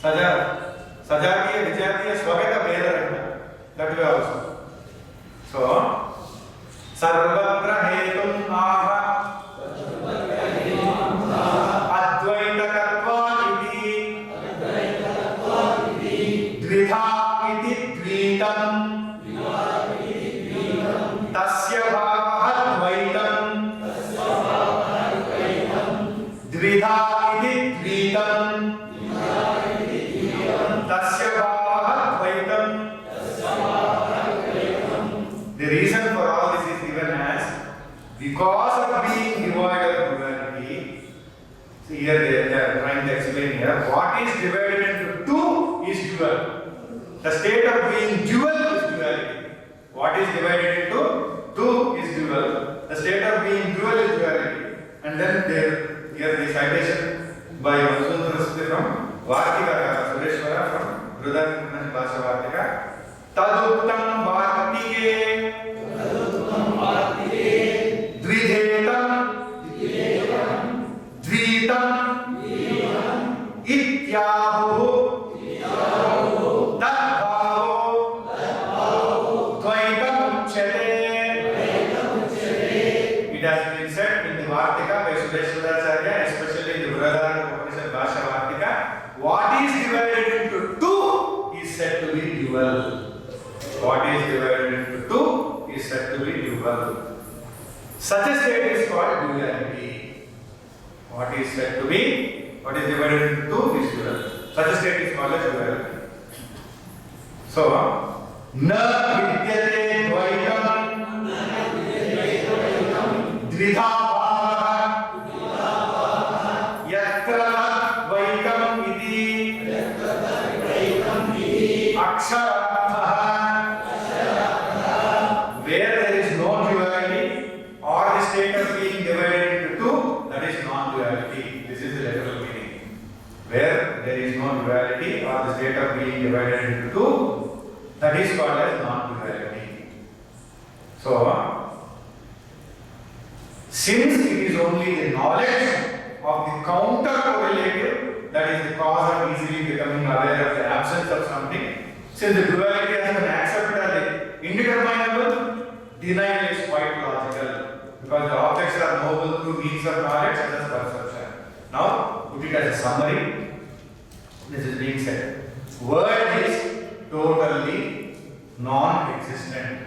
Sajatiya, Vijatiya, Swagata, Veda. That way also. So Sarvatra Hetum Aha Advaita Tattva Iti Dvitha Iti Dvitam Tasya Bhava Dvaitam Dvitha Iti Dvitam Tasya Bhava Dvaitam. The reason for all this is given as because of being devoid of duality. See here they are trying to explain here what is divided into two is dual. The state of being dual is duality. What is divided into two is dual. The state of being dual is duality. And then there here the citation by Vasundhara from Vartika Sureshwara from Rudranath Bhasha Vartika. Taduttam Vartike Dvidhetam Dvitam Ityahu Tadbhavo Dvaitam Uchyate. It has been said in the Vartika by Sureshwaracharya, especially in the Brihadaranyaka Upanishad Bhasha Vartika, what is divided into two is said to be dual. What is divided into two is said to be dual. Such a state is called duality. What is said to be, what is divided into two is dual. Such a state is called as duality. So, na vidyate dvaitam dvidha bhava yatra dvaitam iti akshara. Where there is no duality or the state of being divided into two, that is non-duality. This is the literal meaning. Where there is no duality or the state of being divided into two, that is called as non-duality. So, since it is only the knowledge of the counter-correlative that is the cause of easily becoming aware of the absence of something, since the duality has been accepted as the indeterminable, denial is quite logical because the objects are knowable through means of knowledge such as perception. Now, put it as a summary. This is being said. World is totally non-existent.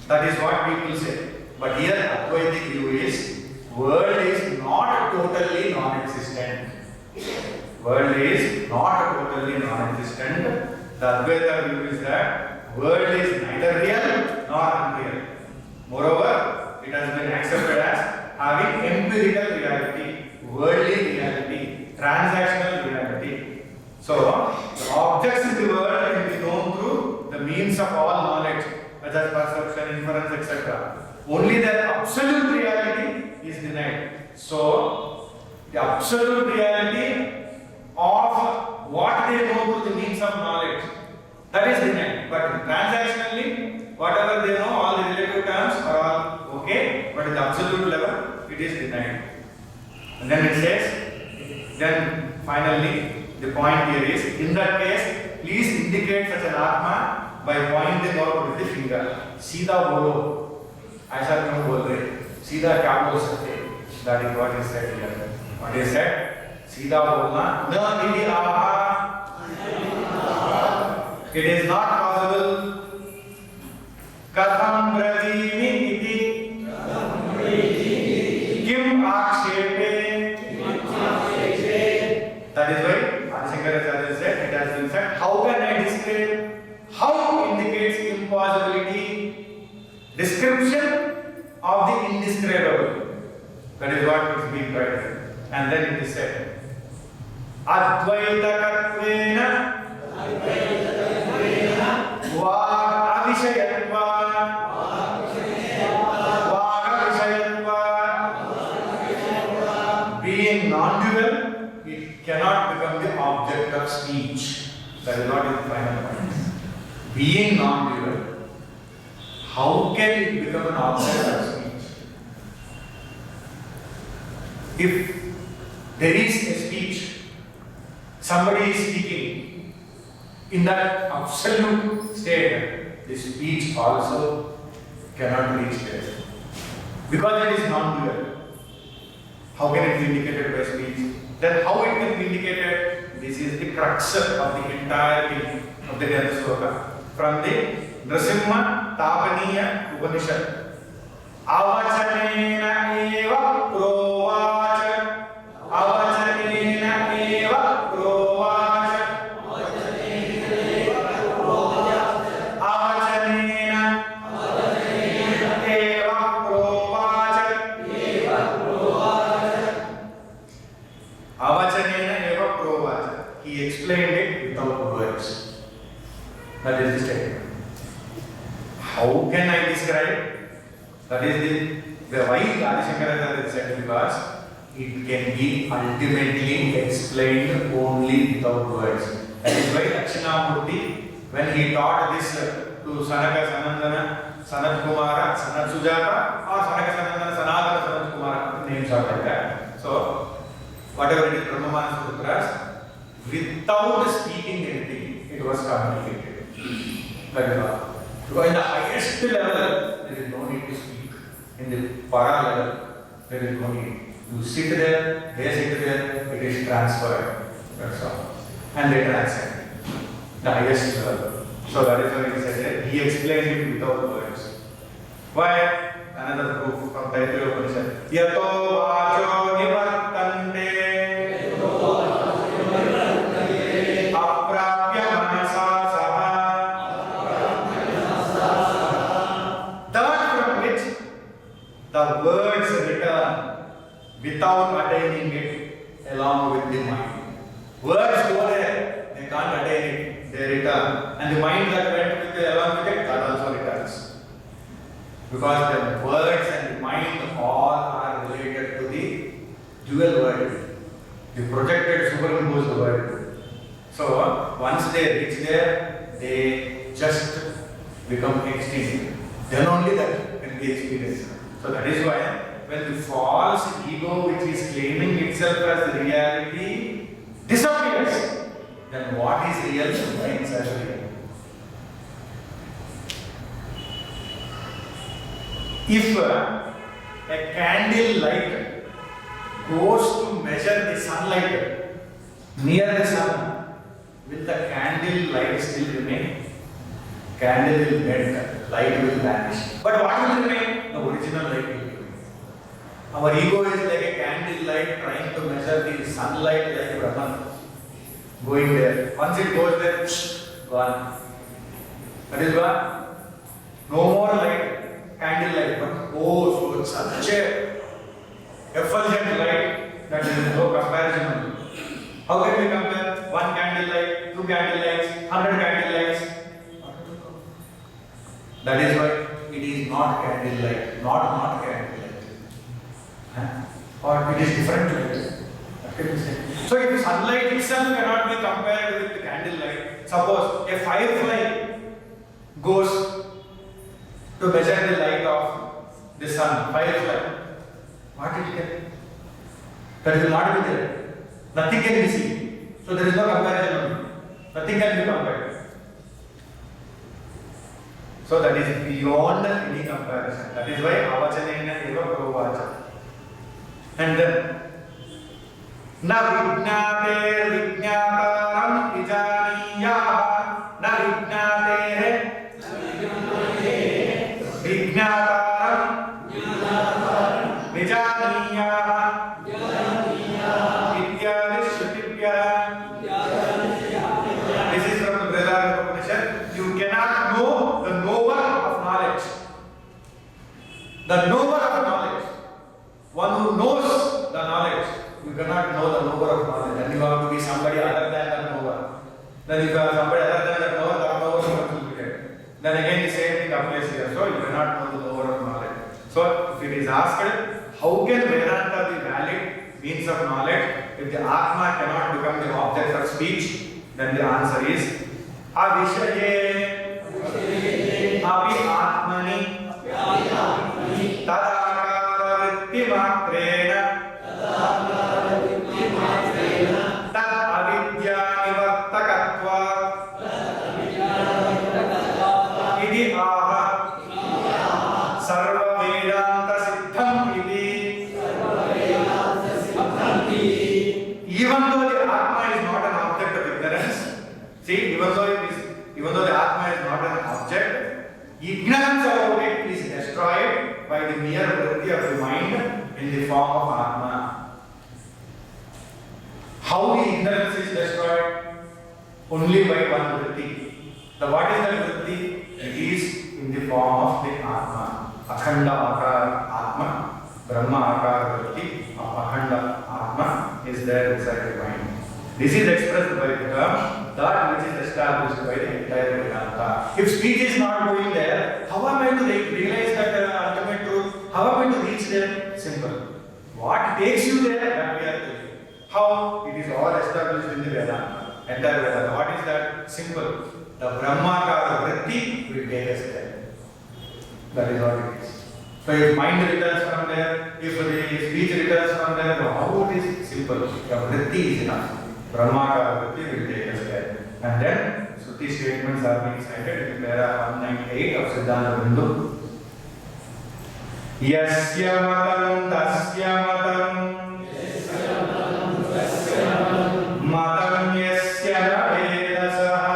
That is what people say. But here, Advaitic view is world is not totally non-existent. World is not totally non-existent. The Advaita view is that world is neither real nor unreal. Moreover, it has been accepted as having empirical reality, worldly reality, transactional reality. So, the objects in the world can be known through the means of all knowledge, such as perception, inference, etc. Only the absolute reality is denied. So, the absolute reality of what they know through the means of knowledge, that is denied. But transactionally, whatever they know, all the relative terms are all okay, but at the absolute level, it is denied. And then it says, then finally, the point here is, in that case, please indicate such an Atma by pointing out with the finger. Sida bolo. ऐसा क्यों बोल रहे? सीधा क्या बोल सकते? That is what is said here. What is said? सीधा बोलना न इति आहा. It is not possible. कथम ब्रवीमि इति किम आक्षेपे. That is why state. How indicates impossibility. Description of the indescribable. That is what is being tried. And then it is said, Advaitakattvena being non-dual, it cannot become the object of speech. That is what is the final point. Being non-dual, how can it become an object of speech? If there is a speech, somebody is speaking, in that absolute state, the speech also cannot reach there. Because it is non-dual. How can it be indicated by speech? Then how it can be indicated? This is the crux of the entire thing of the 10th sloka. From the Nrasimha Tapaniya Upanishad. Avachanena eva provacha. Avachanena eva provacha. Avachanena eva provacha. Avachanena eva provacha. He explained it without words. That is the statement. How can I describe? That is the why Adi Shankaracharya said, because it can be ultimately explained only without words. That is why Dakshinamurti, when he taught this to Sanaka Sanandana, Sanat Kumara, Sanat Sujata, or Sanaka Sanandana, Sanatana Sanat Kumara, names are like that. So, whatever it is, Brahmamana Sutras, without speaking anything, it was communicated. That is all. Because in the highest level, there is no need to speak. In the para level, there is no need. You sit there, they sit there, it is transferred. That's all. And they transcend. The highest level. So that is why he said that he explained it without words. Why? Another proof from Taittiriya Upanishad. Yato vacho nivartante. The words return without attaining it along with the mind. Words go there, they can't attain it, they return. And the mind that went with it, along with it, that also returns. Because the words and the mind all are related to the dual world. The projected superimposed world. So once they reach there, they just become extinct. Then only that can be experienced. So that is why when the false ego which is claiming itself as the reality disappears, then what is real remains as real. If a candle light goes to measure the sunlight near the sun, will the candle light still remain? Candle will melt, light will vanish. But what will remain? The original light will remain. Our ego is like a candle light trying to measure the sunlight like Brahman. Going there. Once it goes there, gone. That is gone. No more light, candle light. But oh, so such a effulgent light that there is no comparison. How can we compare? One candle light, two candle lights, 100 candle lights. That is why it is not candle light, not candle light. Or it is different light. So if sunlight itself cannot be compared with the candle light, suppose a firefly goes to measure the light of the sun, firefly, what it can? That will not be there. Nothing can be seen. So there is no comparison. Nothing can be compared. So that is beyond any comparison. That is why avachanena eva provacha. And then na vijnate vijnataram vijaniya na vijnate vijnataram vijaniya ityadi shrutibhya. This is from the Brihadaranyaka Upanishad. The knower of knowledge, one who knows the knowledge. You cannot know the knower of knowledge. Then you have to be somebody other than the knower. Then if you are somebody other than the knower becomes limited. Then again the same thing applies here. So you cannot know the knower of knowledge. So if it is asked, how can Vedanta be valid means of knowledge if the Atma cannot become the object of speech? Then the answer is Avishaye Api Atmani Tadakara Vritti Matrena Tad Avidya Nivartakatva Idi Aha Sarva Vedanta Siddham Iti. Even though the Atma is not an object of ignorance, see, even though the Atma is not an object, ignorance about it is destroyed by the mere vritti of the mind in the form of Atma. How the ignorance is destroyed? Only by one vritti. What is that vritti? It is in the form of the Atma. Akhanda Akara Atma, Brahma Akara vritti of Akhanda Atma is there inside the mind. This is expressed by the term that which is established by the entire Vedanta. If speech is not going there, how am I to realize that ultimate truth? How am I to reach there? Simple. What takes you there? That we are telling. How? It is all established in the Vedanta. Entire Vedanta. What is that? Simple. The Brahmakara vritti will take us there. That is what it is. So if mind returns from there, if the speech returns from there, how it is? Simple. The vritti is enough. Brahmakara vritti will take us there. And then Shruti statements are being cited in para 198 of Siddhanta Bindu. Yasya matam tasya matam matam yasya vedasah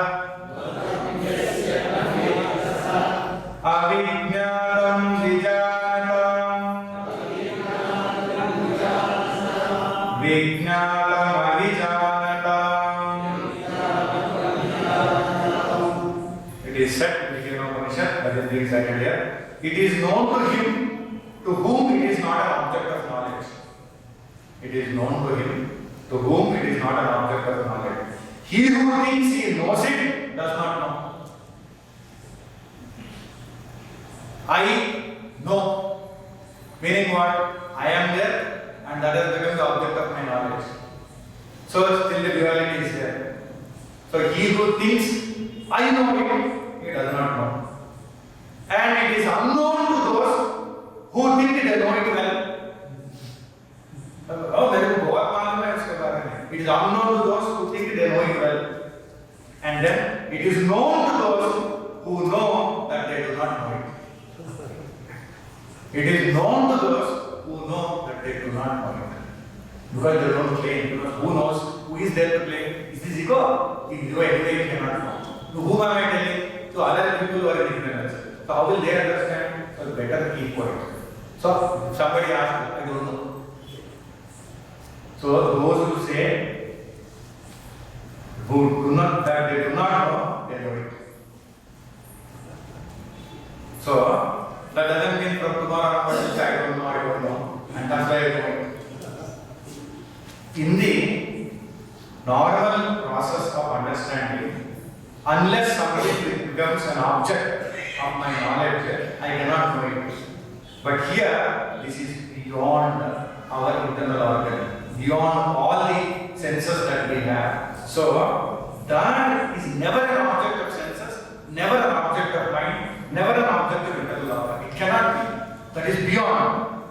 avijñātam vijñātam vijñātam avijñātam. It is said in the Upanishad that is being cited here. It is known to him to whom it is not an object of knowledge. It is known to him to whom it is not an object of knowledge. He who thinks he knows it does not know. I know. Meaning what? I am there and that has become the object of my knowledge. So still the duality is there. So he who thinks I know it, he does not know. And it is unknown to those who think they know it well. Oh, मेरे को बहुत मालूम है उसके बारे में. It is unknown to those who think they know it well. And then it is known to those who know that they do not know it. It is known to those who know that they do not know it. Because they don't claim. Because who knows? Who is there to claim? Is this ego? Ego anyway cannot know. To whom am I telling? To other people who are in ignorance. So how will they understand? So better keep quiet. So somebody asks, I don't know. So those who say, who do not, that they do not know, they know it. So that doesn't mean from tomorrow onwards I don't know, and that's why I don't know. In the normal process of understanding, unless something becomes an object of my knowledge, I cannot know it. But here, this is beyond our internal organ, beyond all the senses that we have. So, that is never an object of senses, never an object of mind, never an object of internal organ. It cannot be. That is beyond.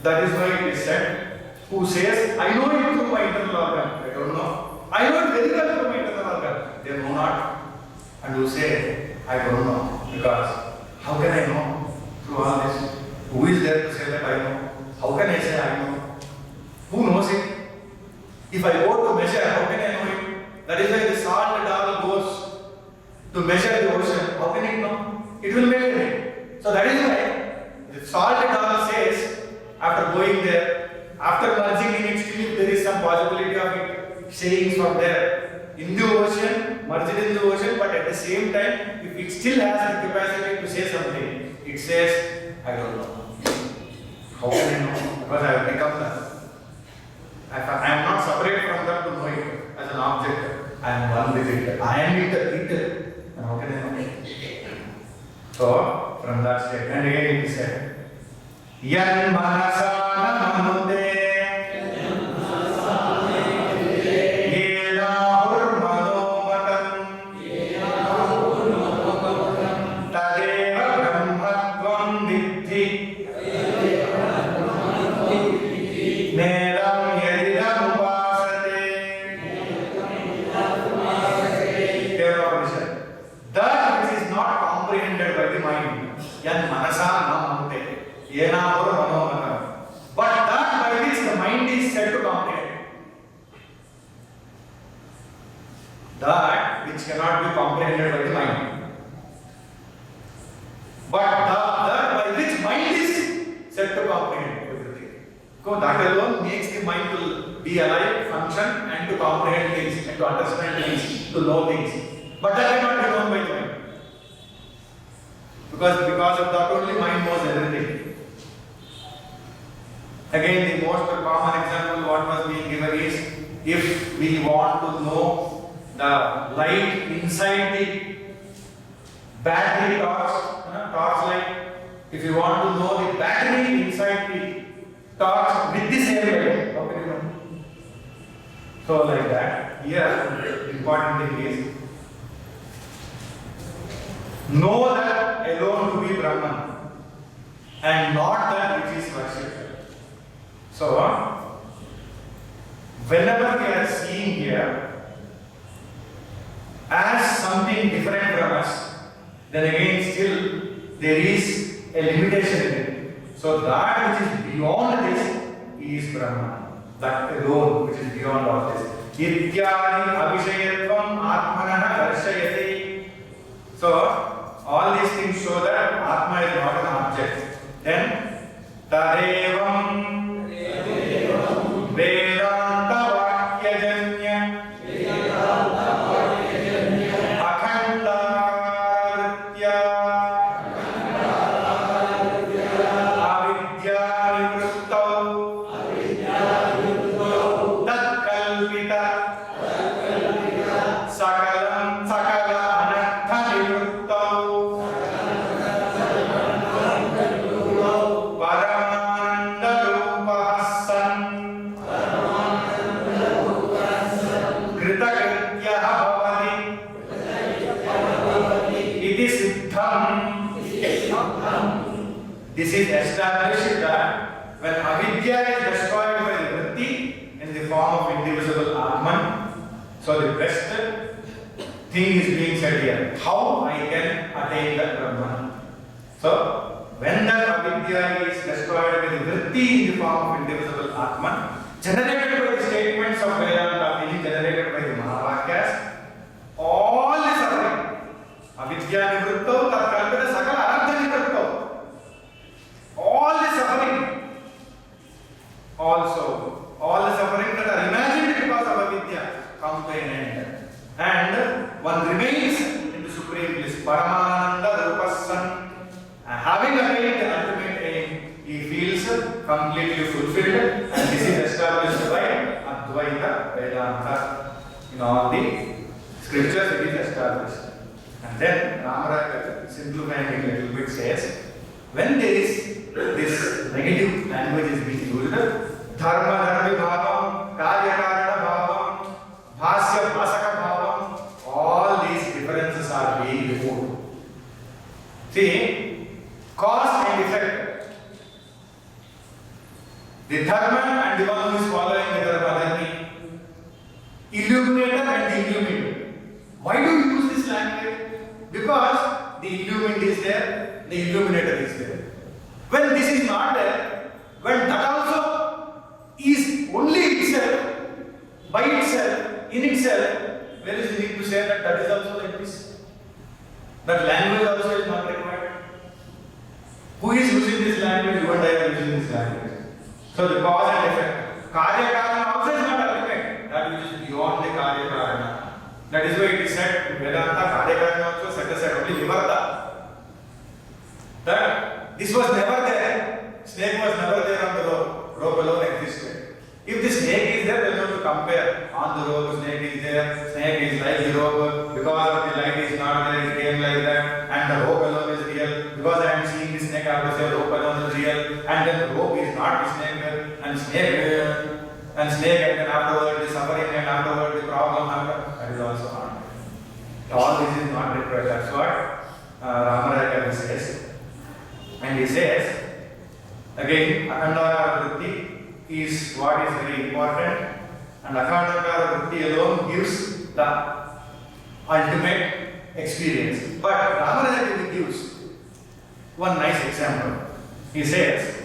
That is why it is said, who says, I know it through my internal organ. They don't know. I know it very well through my internal organ. They know not. And who say, I don't know. Because, how can I know through all this? Who is there to say that I know? How can I say I know? Who knows it? If I go to measure, how can I know it? That is why the salt dal goes to measure the ocean. How can it know? It will measure it. So that is why the salt dal says, after going there, after merging in it, still if there is some possibility of it sayings from there in the ocean, merged in the ocean, but at the same time, if it still has the capacity to say something, it says, I don't know. How can I know? Because I have become that. I am not separate from that to know it as an object. I am one with it. I am it. How can I know? So, from that statement, again it is said, Yan manasana manute Yedahur manomatam Tadeva brahmatvam vidhi Nedam yedidam upasate. That which is not comprehended by the mind, yan manasa na manute, yenahur manomatam. But that by which the mind is said to comprehend, that which cannot be comprehended by the mind, but that by which mind is said to comprehend everything. So that alone makes the mind to be alive, function, and to comprehend things, and to understand things, to know things. But that cannot be known by the mind. Because of that only mind knows everything. Again, the most common example what was being given is, if we want to know the light inside the battery torch light, if you want to know the battery inside the torch with the same light, how can you know? So like that, here the important thing is, know that alone to be Brahman and not that which is worshipped. So, whenever we are seeing here as something different from us, then again still there is a limitation in it. So that which is beyond this is Brahman. That alone which is beyond all this. Ityadi abhishayatvam atmanah darshayate. So all these things show that Atma is not an object. Then Tadevam Vedanta Vakyajanya Akhandaritya Avidya Nivruttau Tatkalpita Sakalam Sakala Anartha Nivruttau Paramananda Rupahassan Kritakrityaha Bhavati Iti Siddham. This is established that when avidya is destroyed by the vritti in the form of indivisible Atman, so the best thing is being said here, how I can attain that Brahman. So, when that avidya is destroyed by the vritti in the form of indivisible Atman, generated by the statements of Vedanta, meaning generated by the Mahavakyas, all the suffering, avidya nivruttau tatkalpita sakala anartha nivruttau, all the suffering, also all the suffering that are imagined because of avidya come to an end, and one remains in the supreme bliss, Paramananda Rupassan. Having attained the ultimate aim, he feels completely fulfilled, and this is established by Advaita Vedanta. In all the scriptures it is established. And then Ramaraj, simplifying it a little bit, says, when there is this negative language is being used, Dharma Dharmi Bhavam, Karya Karana Bhavam, Bhasya Bhasaka Bhavam, all these differences are being removed. See, cause and effect. The dharma and the one who is following the dharma, illuminator and the illuminated. Why do you use this language? Because the illumined is there, the illuminator is there. When this is not there, when that also is only itself, by itself, in itself, where is the need to say that that is also like this? That language also is not required. Who is using this language? You and I are using this language. So the cause and effect. Karya Karana also is not ultimate. That which is beyond the Karya Karana. That is why it is said in Vedanta, Karya Karana also set aside only Vivarta. That This was never there. Snake was never there on the rope. Rope alone existed. If the snake is there, we have to compare. On the rope, snake is there. Snake is like the rope. Because the light is not there, it came like that. And the rope alone is real. Because I am seeing the snake, I have to say rope alone is real. And then the rope is not the snake. And snake, and then afterward the suffering, and afterward the problem. That is also not. All this is not required. That's what Ramaraya says. And he says, again, Akhandakara Vritti is what is very important, and Akhandakara Vritti alone gives the ultimate experience. But Ramaraya gives one nice example. He says,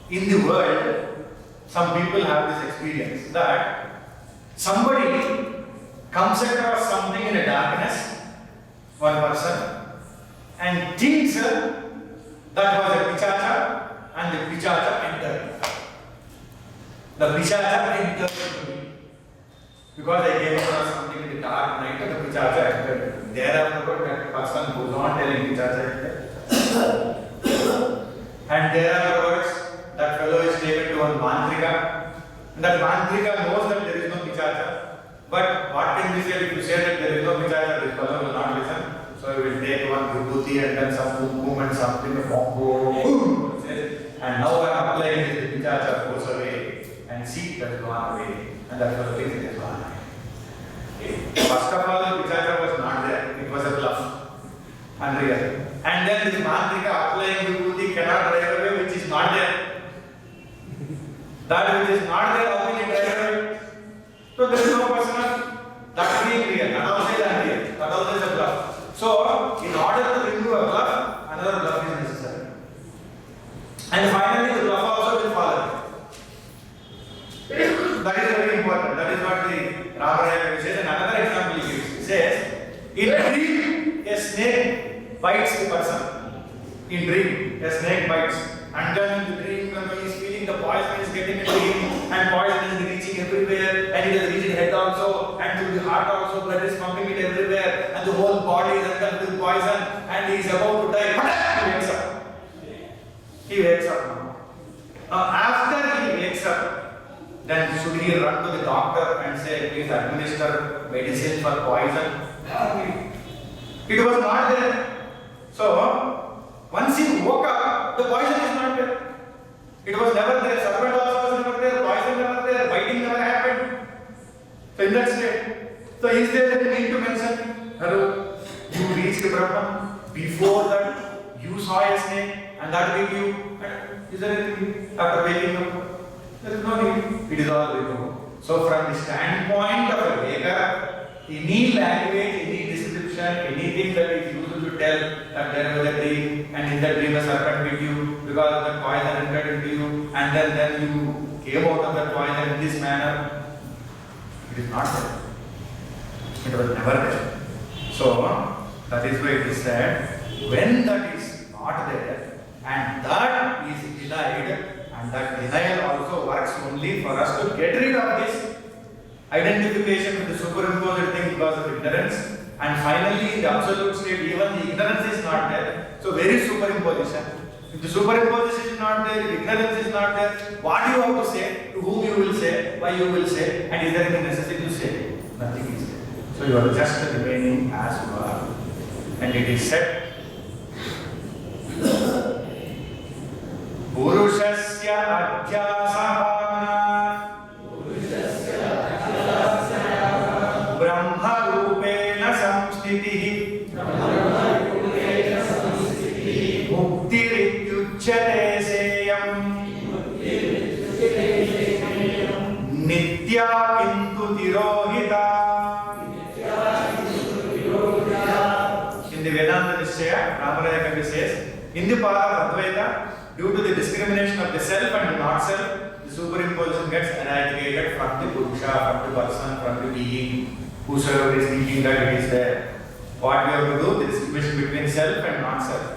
in the world, some people have this experience that somebody comes across something in a darkness, one person, and thinks that was a pichacha, and the pichacha entered. The pichacha entered me. Because I came across something in the dark night, the pichacha entered. Thereafter, that person goes on telling pichacha entered. And thereafterwards, that fellow is taken to one mantrika. And that mantrika knows that there is no pichacha. But what can we say if you say that there is no pichacha, this fellow will not listen. So he will take one vibhuti and then some kumkum and something, and now I am applying this, the pichacha goes away, and see that has gone away, and that fellow thinks it has gone away. First of all, the pichacha was not there, it was a bluff, unreal. And then this mantrika applying vibhuti cannot drive away which is not there. That which is not there, how can you drive away? So there is no personal, that being real, that also is unreal, that also is a bluff. So, in order to remove a bluff, another bluff is necessary. And finally, the bluff also will fall away. That is very important. That is what the Ramaraya says. And another example he gives. He says, in dream, a snake bites the person. In dream, a snake bites. And then in the dream, when he is feeling the poison is getting into him, and poison is reaching everywhere, and it has reached head also, and to the heart also, blood is pumping it everywhere, and the whole body is engulfed with poison, and he is about to die. He wakes up. He wakes up now. Now, after he wakes up, then should he run to the doctor and say, please administer medicine for poison? It was not there. So, once he woke up, the poison is not there. It was never there. Serpent also was never there. Poison never there. Biting never happened. So in that state, so is there any need to mention, hello, you reached Brahman, before that you saw a snake and that gave you, is there anything after waking up? There is no need. It is all removed. So from the standpoint of a waker, any language, any description, anything that is used to tell that there was a dream, and in that dream a serpent bit you because the poison entered into you, and then you came out of that poison in this manner. It is not there. It was never there. So that is why it is said, when that is not there, and that is denied, and that denial also works only for us to get rid of this identification with the superimposed thing because of ignorance. And finally, in the absolute state, even the ignorance is not there. So, where is superimposition? If the superimposition is not there, if ignorance is not there, what do you have to say? To whom you will say? Why you will say? And is there any necessity to say? Nothing is there. So, you are just remaining as you are. And it is said, Purushasya adhyasahana मुक्तिरित्युच्यते सेयम् नित्या किन्तु तिरोहिता. In the Vedanta Nishchaya, Ramaraya Kavi says, in the path of Advaita, due to the discrimination of the self and the not self, the superimposition gets eradicated from the Purusha, from the person, from the being, whosoever is thinking that it is there. What we have to do, the distinction between self and not self.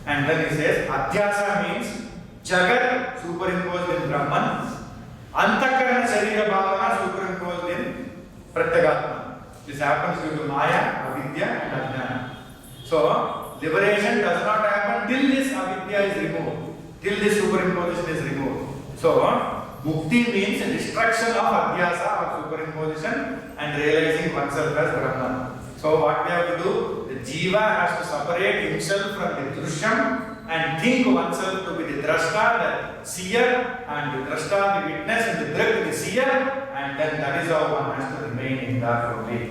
And then he says, Adhyasa means Jagat superimposed in Brahman, Antakarana Sharira Bhavana superimposed in Pratyagatma. This happens due to Maya, Avidya and Ajnana. So, liberation does not happen till this Avidya is removed, till this superimposition is removed. So, mukti means destruction of adhyasa or superimposition and realizing oneself as Brahman. So, what we have to do? The jiva has to separate himself from the drishyam and think oneself to be the drashta, the seer, and the drashta, the witness, and the drik, the seer, and then that is how one has to remain in that only.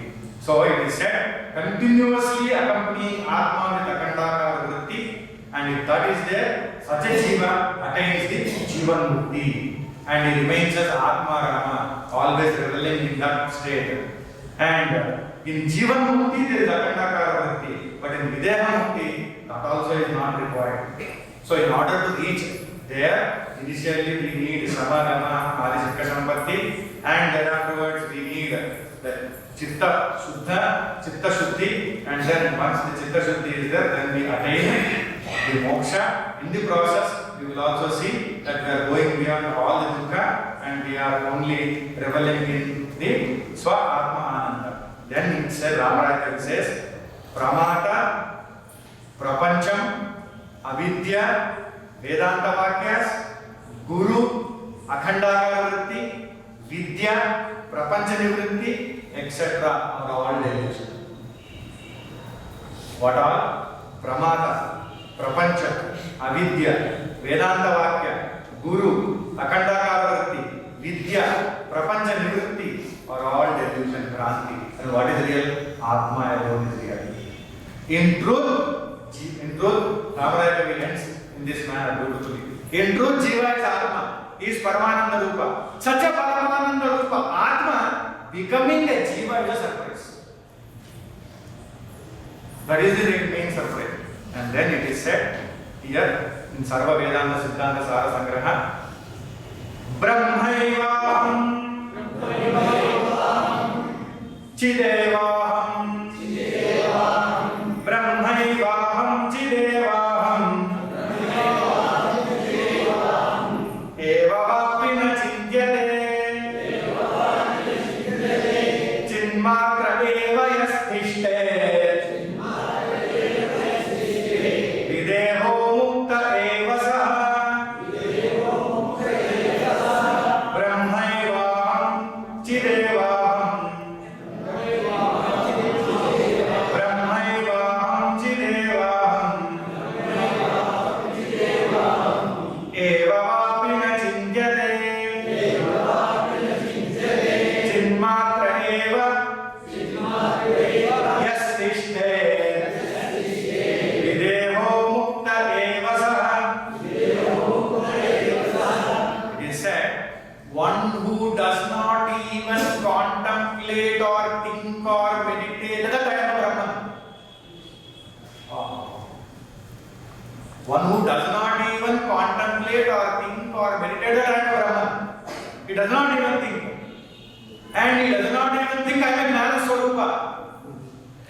So it is said, continuously accompanying Atma with Akhandakara vritti, and if that is there, such a jiva attains the Jivan Mukti, and he remains as Atma Rama, always reveling in that state. And in Jivan Mukti there is Akhandakara vritti, but in Videha Mukti that also is not required. So in order to reach there, initially we need Samadana, Adishakka Sampatti, and then afterwards we need the Chitta Shuddha, Chitta Shuddhi, and then once the Chitta Shuddhi is there, then we attain the moksha. In the process, we will also see that we are going beyond all the dukkha and we are only reveling in the Swa Atma Ananda. Then it says, Ramaraya says, Pramata, Prapancham, Avidya, Vedanta Vakyas, Guru, Akhandakara vritti, Vidya, Prapancha Nivritti, etc. are all delusion. What are? Pramata, Prapancha, Avidya, Vedanta Vakya, Guru, Akhandakara vritti, Vidya, Prapancha Nivritti are all delusion, Kranti. And what is real? Atma alone is real. In truth, Ramaraya Kavi ends in this manner beautifully. In truth, Jiva is Atma, is Paramananda Rupa. Such a Paramananda Rupa, Atma becoming a Jiva is a surprise. That is the main surprise. And then it is said here in Sarva Vedanta Siddhanta Sara Sangraha, Brahmaivaham, Chidevaham, Brahmaivaham, Chidevaham, Eva Vapina Chindyate, Chinmatra Eva Yasthishte, Videho Mukta Eva Saha, Brahmaivaham, Chidevaham, Brahmaivaham, Chidevaham, Eva Vapina Chindyate, Chinmatra Eva Yasthishte, Videho Mukta Eva Saha. It is said, one who does not even contemplate or think or meditate, that I am Brahman. One who does not even contemplate or think or meditate, that I am Brahman. He does not even think. And he does not even think I am a Jnana Swarupa.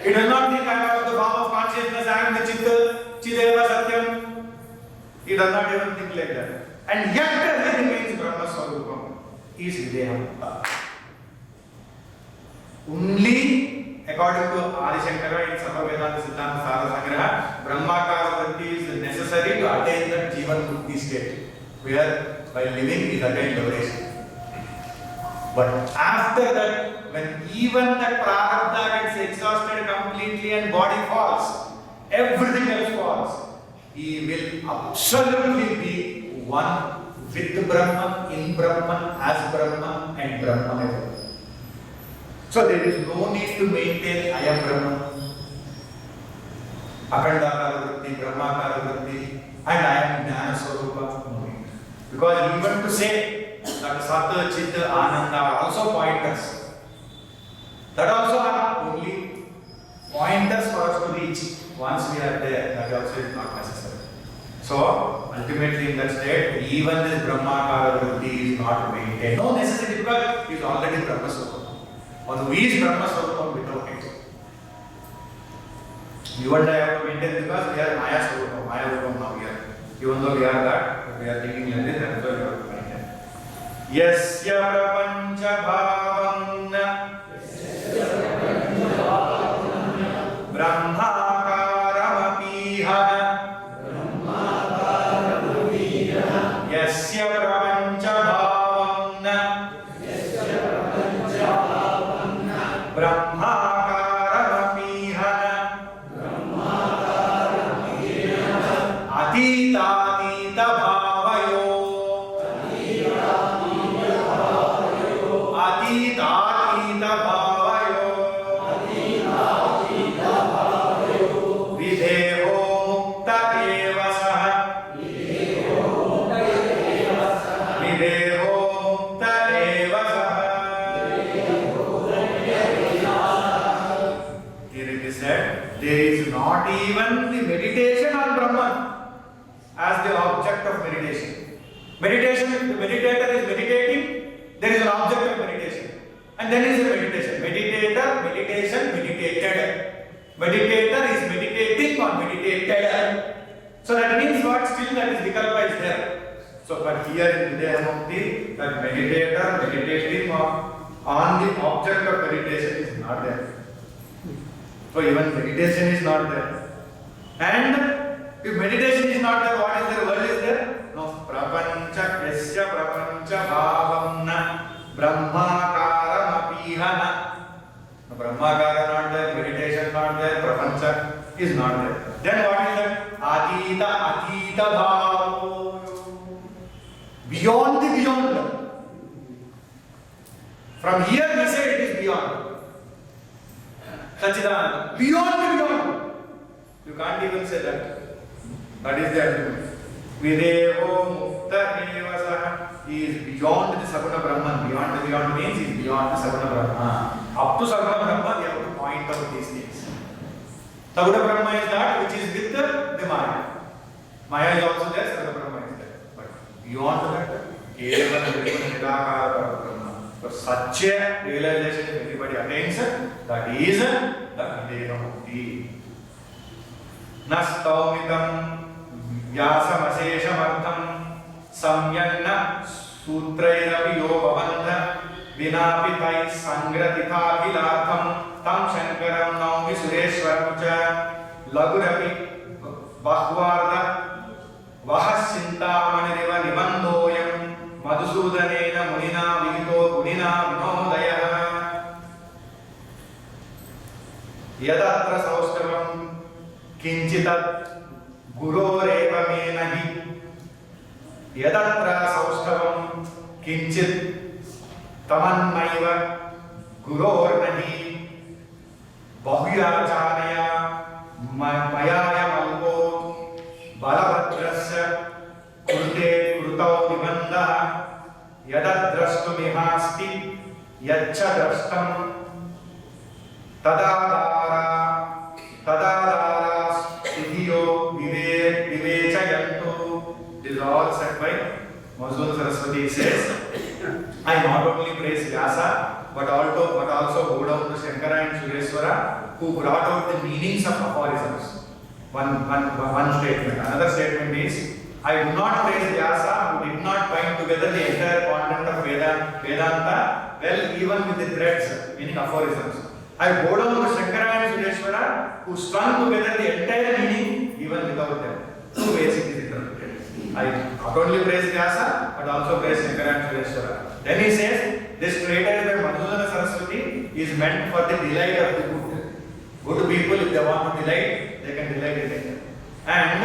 He does not think I am of the form of consciousness, I am the Chitta, Chideva Satyam. He does not even think like that. And yet he remains Brahma Swarupam. He is Videha. Only according to Adi Shankara in Sarva Vedanta Siddhanta Sara Sangraha, Brahmakara vritti is necessary to attain that Jivan Mukti state, where by living is attained liberation. But after that, when even that prarabdha gets exhausted completely and body falls, everything else falls, he will absolutely be one with Brahman, in Brahman, as Brahman, and Brahman ever. So there is no need to maintain I am Brahman, Akhandakara vritti, Brahmakara vritti, and I am Jnana Swarupa. No need. Because even to say that Sat, Chit, Ananda are also pointers. That also are only pointers for us to reach. Once we are there, that also is not necessary. So ultimately in that state, even this Brahmakara vritti is not maintained. No necessity, because he is already Brahma Swarupa. One who is Brahma Swarupa without it. You and I have to maintain because we are Maya Swarupa, Maya Rupam now here. Even though we are that, we are thinking like this, and so we have to maintain. Yasya prapancha bhavanna Brahmakaramapihana there is not even the meditation on Brahman as the object of meditation. Meditation, the meditator is meditating, there is an object of meditation. And then is a meditation. Meditator, meditation, meditated. Meditator is meditating on meditated. So that means what? Still that is Vikalpa is there. So but here in Vidyasamukti, that meditator meditating on the object of meditation is not there. So even meditation is not there. And if meditation is not there, what is there? World is there? No. Prapancha yasya prapancha bhavamna brahmakaram apihana. No, brahmakara not there, meditation not there, prapancha is not there. Then what is that? Atita bhavo. Beyond the beyond. From here we say it is beyond. Sachidananda. Beyond the beyond. You can't even say that. That is the argument. Videho mukta evasaha. He is beyond the Saguna Brahman. Beyond the beyond means he is beyond the Saguna Brahman. Up to Saguna Brahman, you have to point out these things. Saguna Brahma is that which is with the Maya. Maya is also there, Saguna Brahma is there. But beyond that, Kevala Nidakara Brahma. So such a realization if everybody attains, that is the Videha Mukti. Nastaumitam Vyasamaseshamartham Samyanna Sutrairapi Yobhavandha Vinapitai Sangratithakilartham Tam Shankaram Naumi Sureshwaram Cha Lagurapi Bhagwarda Vahashintamaniva Nibandoyam Madhusudanena Munina Vihito Gunina Vinodaya Yadatra Saustavam Kinchitat Guroreva Menahi Yadatra Saustavam Kinchit Tamannaiva Gurornahi Bahuyachanaya Mayaya Malvo Balabhadrasya Kurte Kurtau Nibandaha Yadadrastumihasti Yacha Drastam Tadadara Sthiyo Vivechayantu. This is all said by Mazun Saraswati. Says, I not only praise Vyasa, but also go down to Shankara and Sureshwara, who brought out the meanings of aphorisms. One statement. Another statement is, I do not praise Vyasa, who did not bind together the entire content of Vedanta, well, even with the threads, meaning aphorisms. I go down to Shankara and Sureshwara, who strung together the entire meaning, even without them. Two ways it is interpreted. I not only praise Vyasa, but also praise Shankara and Sureshwara. Then he says, this treatise by Madhusudana Saraswati is meant for the delight of the good. Good people, if they want to delight, they can delight in it. And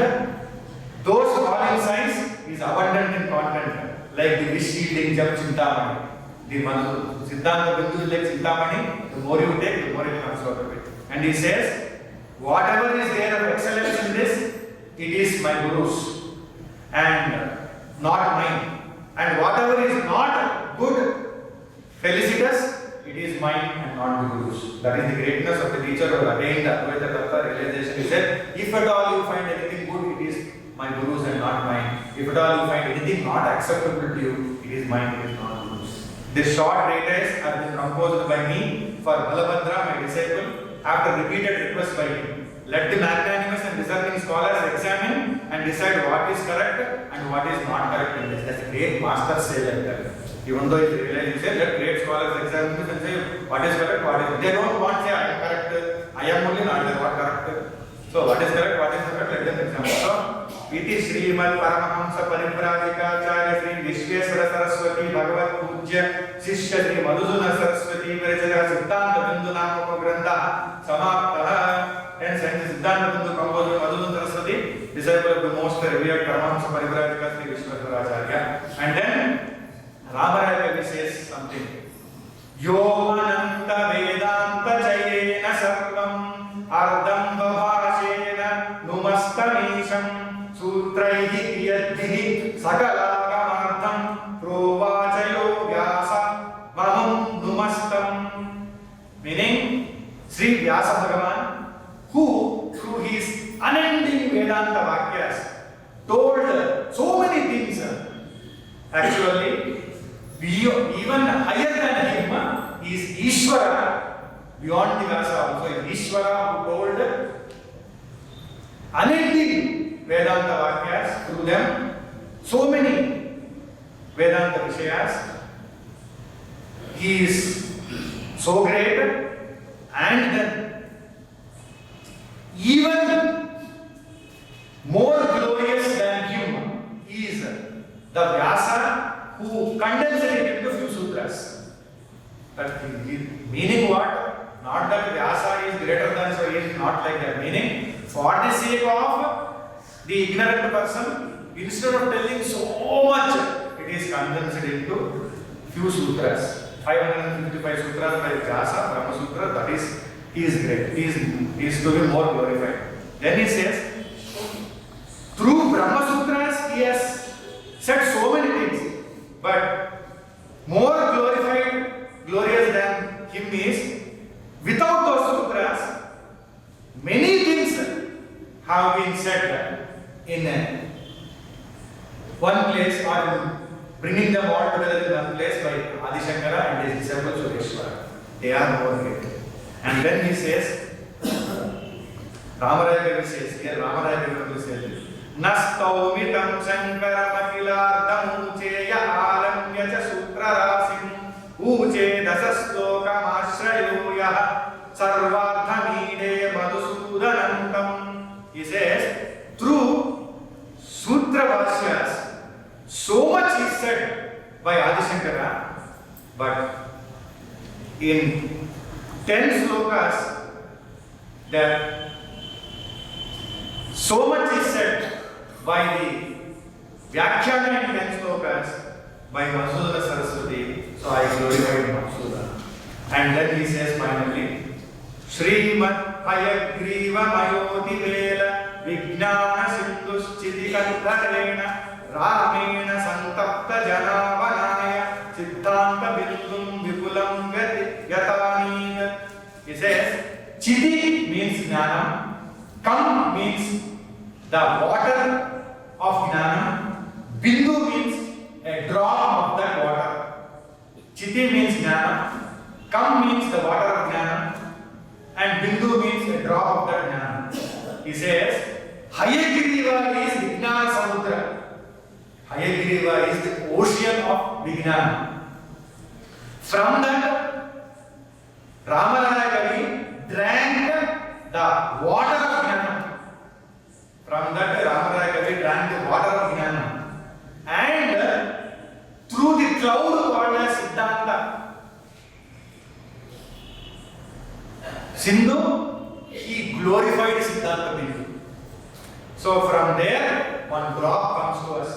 those falling signs is abundant in content, like the wish-yielding jam Chintamani. The Siddhanta Bindu is like Chintamani, the more you take, the more it comes out of it. And he says, whatever is there of excellence in this, it is my Guru's and not mine. And whatever is not good, felicitous, it is mine and not the Guru's. That is the greatness of the teacher who attained Advaita Tattva realization. He said, if at all you find anything good, it is my Guru's and not mine. If at all you find anything not acceptable to you, it is mine, it is not Guru's. This short treatise has been composed by me for Balabhadra, my disciple, after repeated requests by him. Let the magnanimous and discerning scholars examine and decide what is correct and what is not correct in this. That's a great master say like that. Even though it's realized, you say, let great scholars examine this and say what is correct, what is. They don't want to say I am correct, I am only not there, what correct. So what is correct, what is correct, let them examine. So, Iti Srimad Paramahamsa Parivrajikacharya Sri Vishweswara Saraswati Bhagavat Pujya Shishya Sri Madhusudana Saraswati Virajaka Siddhanta Bindu Namaka Grantha Samaptaha. Hence, Siddhanta Bindu composed by Madhusudana Saraswati, disciple of the most revered Paramahamsa Parivrajika Sri Vishweswara. And then Ramaraya says something. Yomananta Vedanta Jayena Sarvam Ardam Bhavashena Numastamisham Sutraihi Yadhihi Sakalagamartham Provachayo Vyasa Maham Numastam. Meaning, Sri Vyasa Bhagavan, who unending Vedanta Vakyas told so many things. Actually, even higher than him is Ishvara, beyond the Vyasa also is Ishvara who told unending Vedanta Vakyas through them, so many Vedanta Vishayas. He is so great, and then even more glorious than him is the Vyasa who condensed it into few sutras. But meaning what? Not that Vyasa is greater than, so he is not like that. Meaning, for the sake of the ignorant person, instead of telling so much, it is condensed into few sutras. 555 sutras by Vyasa, Brahma Sutra, that is, he is great. He is to be more glorified. Then he says, through Brahma Sutras, he has said so many things, but more glorious than him is, without those sutras, many things have been said in one place, or bringing them all together in one place by Adi Shankara and his disciple Sureshwara. They are more great. And then he says, Ramaraya Kavi says, here Ramaraya Kavi says, Nastaumitam Shankara Makilardam Ucheya Alamya Cha Sutra Rasim Uche Dasastokam Ashrayoya Sarvardhamide Madhusudanantam. He says, through Sutra Vashyas, so much is said by Adi Shankara, but in 10 slokas, that so much is said by the Vyakhyana in 10 slokas by Madhusudana Saraswati. So I glorified Madhusudana. And then he says finally, Srimad Hayagriva Mayoti Vela Vijnana Sindhuschiti Kantharena Ramena Santapta Janavanaya Siddhanta Bindum Vipulam Yatani. He says, Chiti means Jnana, Kam means the water of Jnana, Bindu means a drop of that water. Chiti means Jnana, Kam means the water of Jnana, and Bindu means a drop of that Jnana. He says, Hayagriva is Vijnana Samudra. Hayagriva is the ocean of Vijnana. From that, Ramaraya Kavi drank the water of Jnana. From that, Ramaraya Kavi drank the water of Jnana. And through the cloud called as Siddhanta, Sindhu, he glorified Siddhanta Bindu. So from there, one drop comes to us.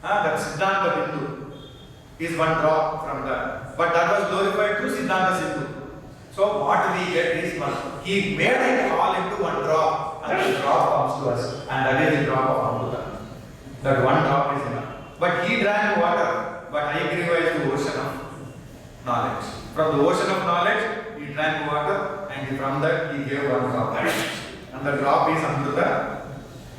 That Siddhanta Bindu is one drop from that. But that was glorified through Siddhanta Sindhu. So what we get is one. He made it all into one drop, and the drop comes to us. And that is the drop of Amrita. That one drop is enough. But he drank water, but Hayagriva is the ocean of knowledge. From the ocean of knowledge, he drank water, and from that he gave one drop. And the drop is Amrita,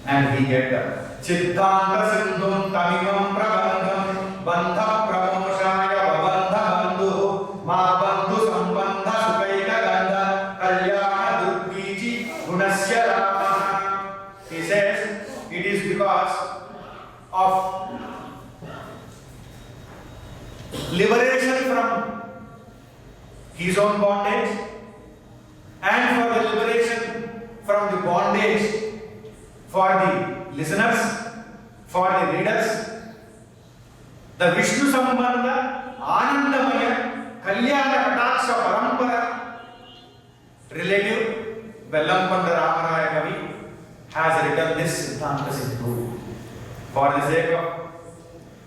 and we get that. Chittanta Sindhum Tamimam Prabandham Bandha Pramoshaya Babandha Bandhu Ma Bandhu Sambandha Sukaika Gandha Kalyana Durviji Gunasya Rama. He says it is because of liberation from his own bondage and for the liberation from the bondage for the listeners, for the readers, the Vishnu Sambandha, Anandamaya, Kalyana Kataksha Parampara relative, Bellampanda Ramaraya Kavi has written this Siddhanta Sindhu for the sake of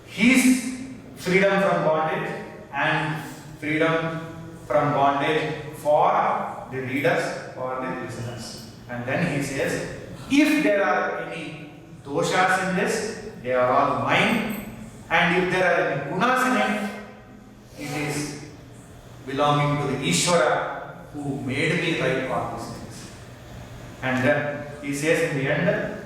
his freedom from bondage and freedom from bondage for the readers, for the listeners. And then he says, if there are any doshas in this, they are all mine, and if there are any gunas in it, it is belonging to the Ishvara who made me write all these things. And then he says in the end,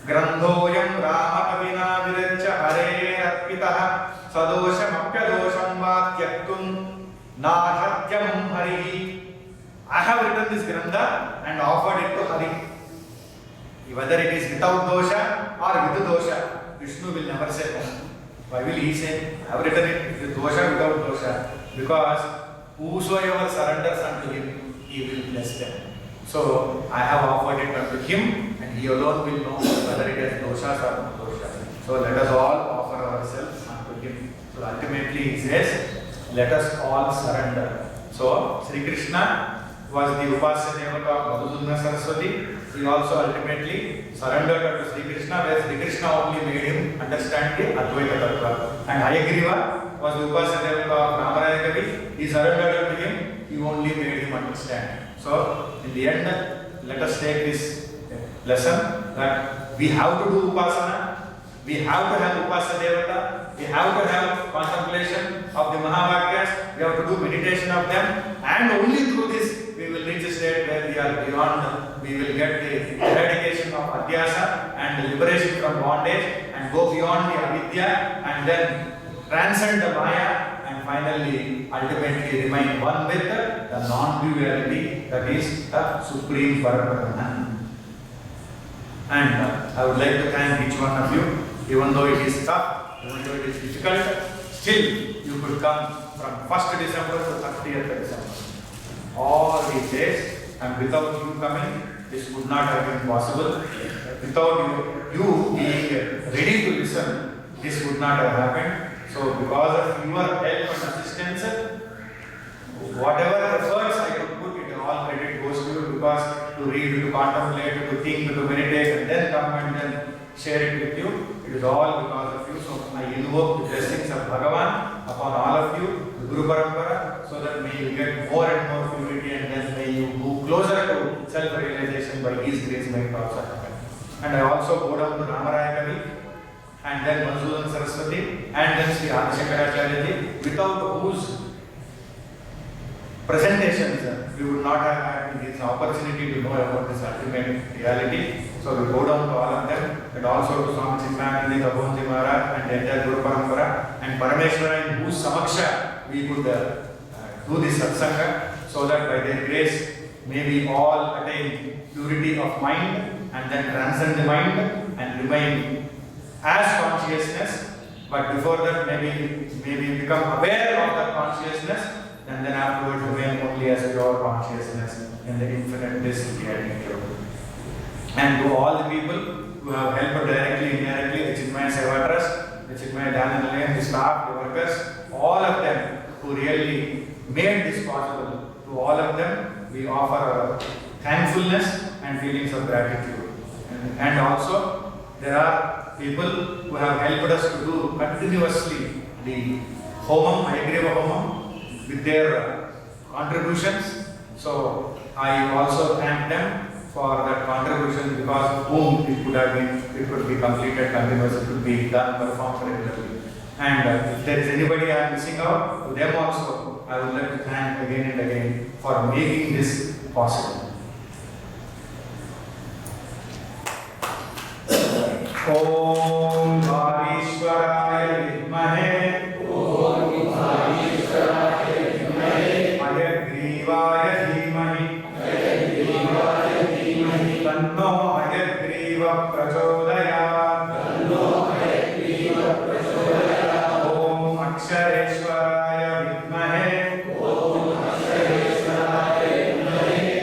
Grandhoyam Rama Kavina Viraccha Hare Arpitaha Sadosham Apyadosham Vatyaktun Nahatyam Hari. I have written this Grantha and offered it to Hari. Whether it is without dosha or with dosha, Vishnu will never say no. Why will he say, I have written it with dosha, without dosha? Because whosoever surrenders unto him, he will bless them. So I have offered it unto him, and he alone will know whether it is doshas or not doshas. So let us all offer ourselves unto him. So ultimately he says, let us all surrender. So Sri Krishna was the Upasya Devata of Madhusudana Saraswati. He also ultimately surrendered to Sri Krishna, where Sri Krishna only made him understand the Advaita Tattva. And Hayagriva was the Upasya Devata of Ramaraya Kavi. He surrendered to him, he only made him understand. So, in the end, let us take this lesson that we have to do Upasana, we have to have Upasya Devata, we have to have contemplation of the Mahavakyas, we have to do meditation of them, and only through this we will reach a state where we are beyond, we will get the eradication of Adhyasa and the liberation from bondage and go beyond the Avidya and then transcend the Maya and finally, ultimately remain one with the non-duality that is the Supreme Parabrahman. And I would like to thank each one of you, even though it is tough, even though it is difficult, still you could come from 1st December to 30th December. All these days, and without you coming, this would not have been possible. Without you being ready to listen, this would not have happened. So, because of your help and assistance, whatever efforts I could put, it all credit goes to you, because to read, to contemplate, to think, to meditate, and then come and then share it with you. It is all because of you. So, I invoke the blessings of Bhagavan upon all of you, the Guru Parampara, so that may you get more and more purity, and then may you move closer to self-realization by His grace, may it also happen. And I also go down to Ramaraya Kavi, and then Madhusudana Saraswati, and then Sri Adi Shankaracharya Ji, without whose presentations we would not have had this opportunity to know about this ultimate reality. So we go down to all of them, and also to Swami Chinmayananda, Tabonji Maharaj, and the entire Guru Parampara, and Parameshwara, in whose samaksha we could do this satsanga, so that by their grace may we all attain purity of mind, and then transcend the mind, and remain as consciousness, but before that maybe become aware of that consciousness, and then afterwards remain only as pure consciousness in the infinite bliss of the eternity. And to all the people who have helped directly, indirectly, the Chinmaya Seva Trust, the Chinmaya Dhyana Nilayam, the staff, the workers, all of them who really made this possible, to all of them we offer thankfulness and feelings of gratitude. And also there are people who have helped us to do continuously the Homam, Hayagriva Homam, with their contributions. So I also thank them for that contribution, because of whom it could be completed continuously, it could be done, performed regularly. And if there is anybody I am missing out, to them also I would like to thank again and again for making this possible. Om Bhavishwaraya Vidmahe Hayagriva Dhimahi Tanno Hayagriva Prachodayat Om Akshareshwaraya Vidmahe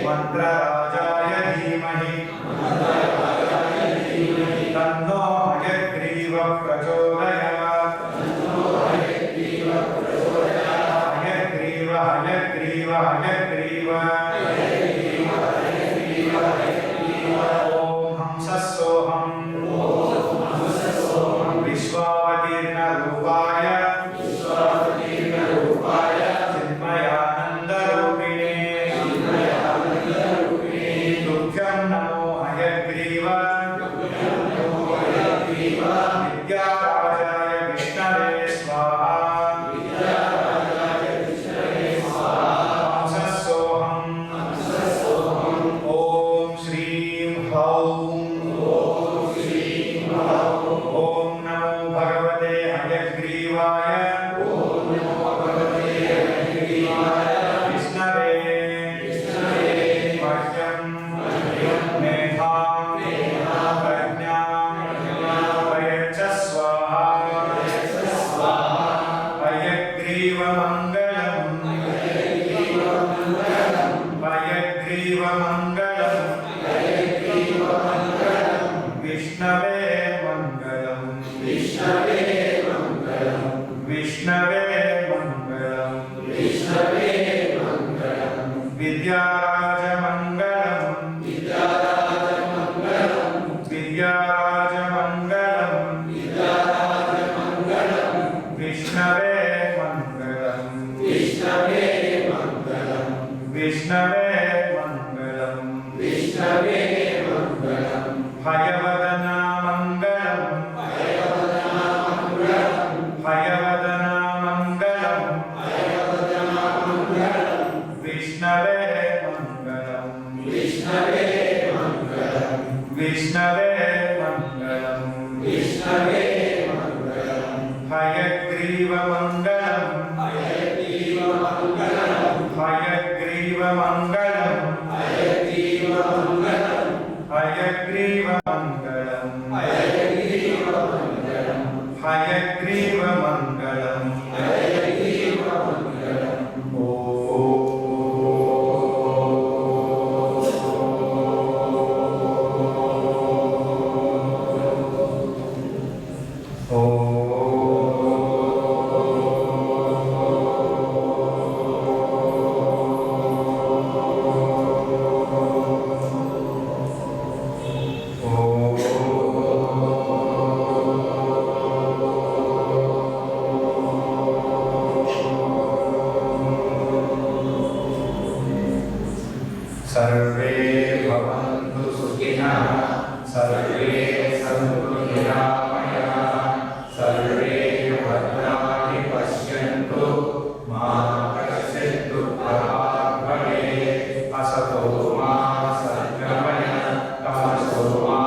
Mantrarajaya Dhimahi Tanno Hayagriva Prachodayat Hayagriva Om Hamsasoham Vishwavatirna Rupaya Chinmayananda Rupine Tubhyam Namo Hayagriva ओम नमो भगवते हयग्रीवाय विष्णवे मह्यं मेधां प्रज्ञां प्रयच्छ स्वाहा हयग्रीवमङ्गलम् विष्णवे मंगलम विष्णवे मंगलम विद्याराज मंगलम विद्याराज मंगलम विष्णवे मंगलम विष्णवे मंगलम हयवदना मंगलम हयवदना मंगलम विष्णवे मंगलम विष्णवे मंगलम हयग्रीव मंगलम हयग्रीव मंगलम हयग्रीव मंगलम हयग्रीव मंगलम सर्वे भवन्तु सुखिनः सर्वे सन्तु निरामयाः सर्वे भद्राणि पश्यन्तु मा कश्चित् दुःखभाग् भवेत् असतो मा सद्गमय तमसो मा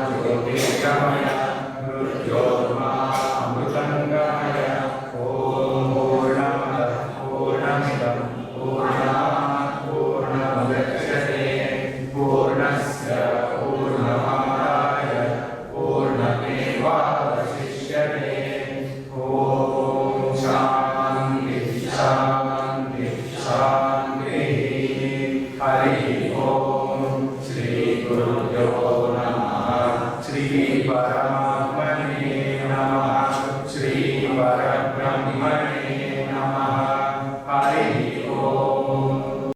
ज्योतिर्गमय मृत्योर्मा अमृतङ्गमय ॐ पूर्णमदः पूर्णमिदं पूर्णात् पूर्णमुदच्यते पूर्णस्य पूर्णमादाय पूर्णमेवावशिष्यते ॐ शान्ति शान्ति शान्तिः हरिः ॐ श्री गुरुभ्यो नमः श्री परम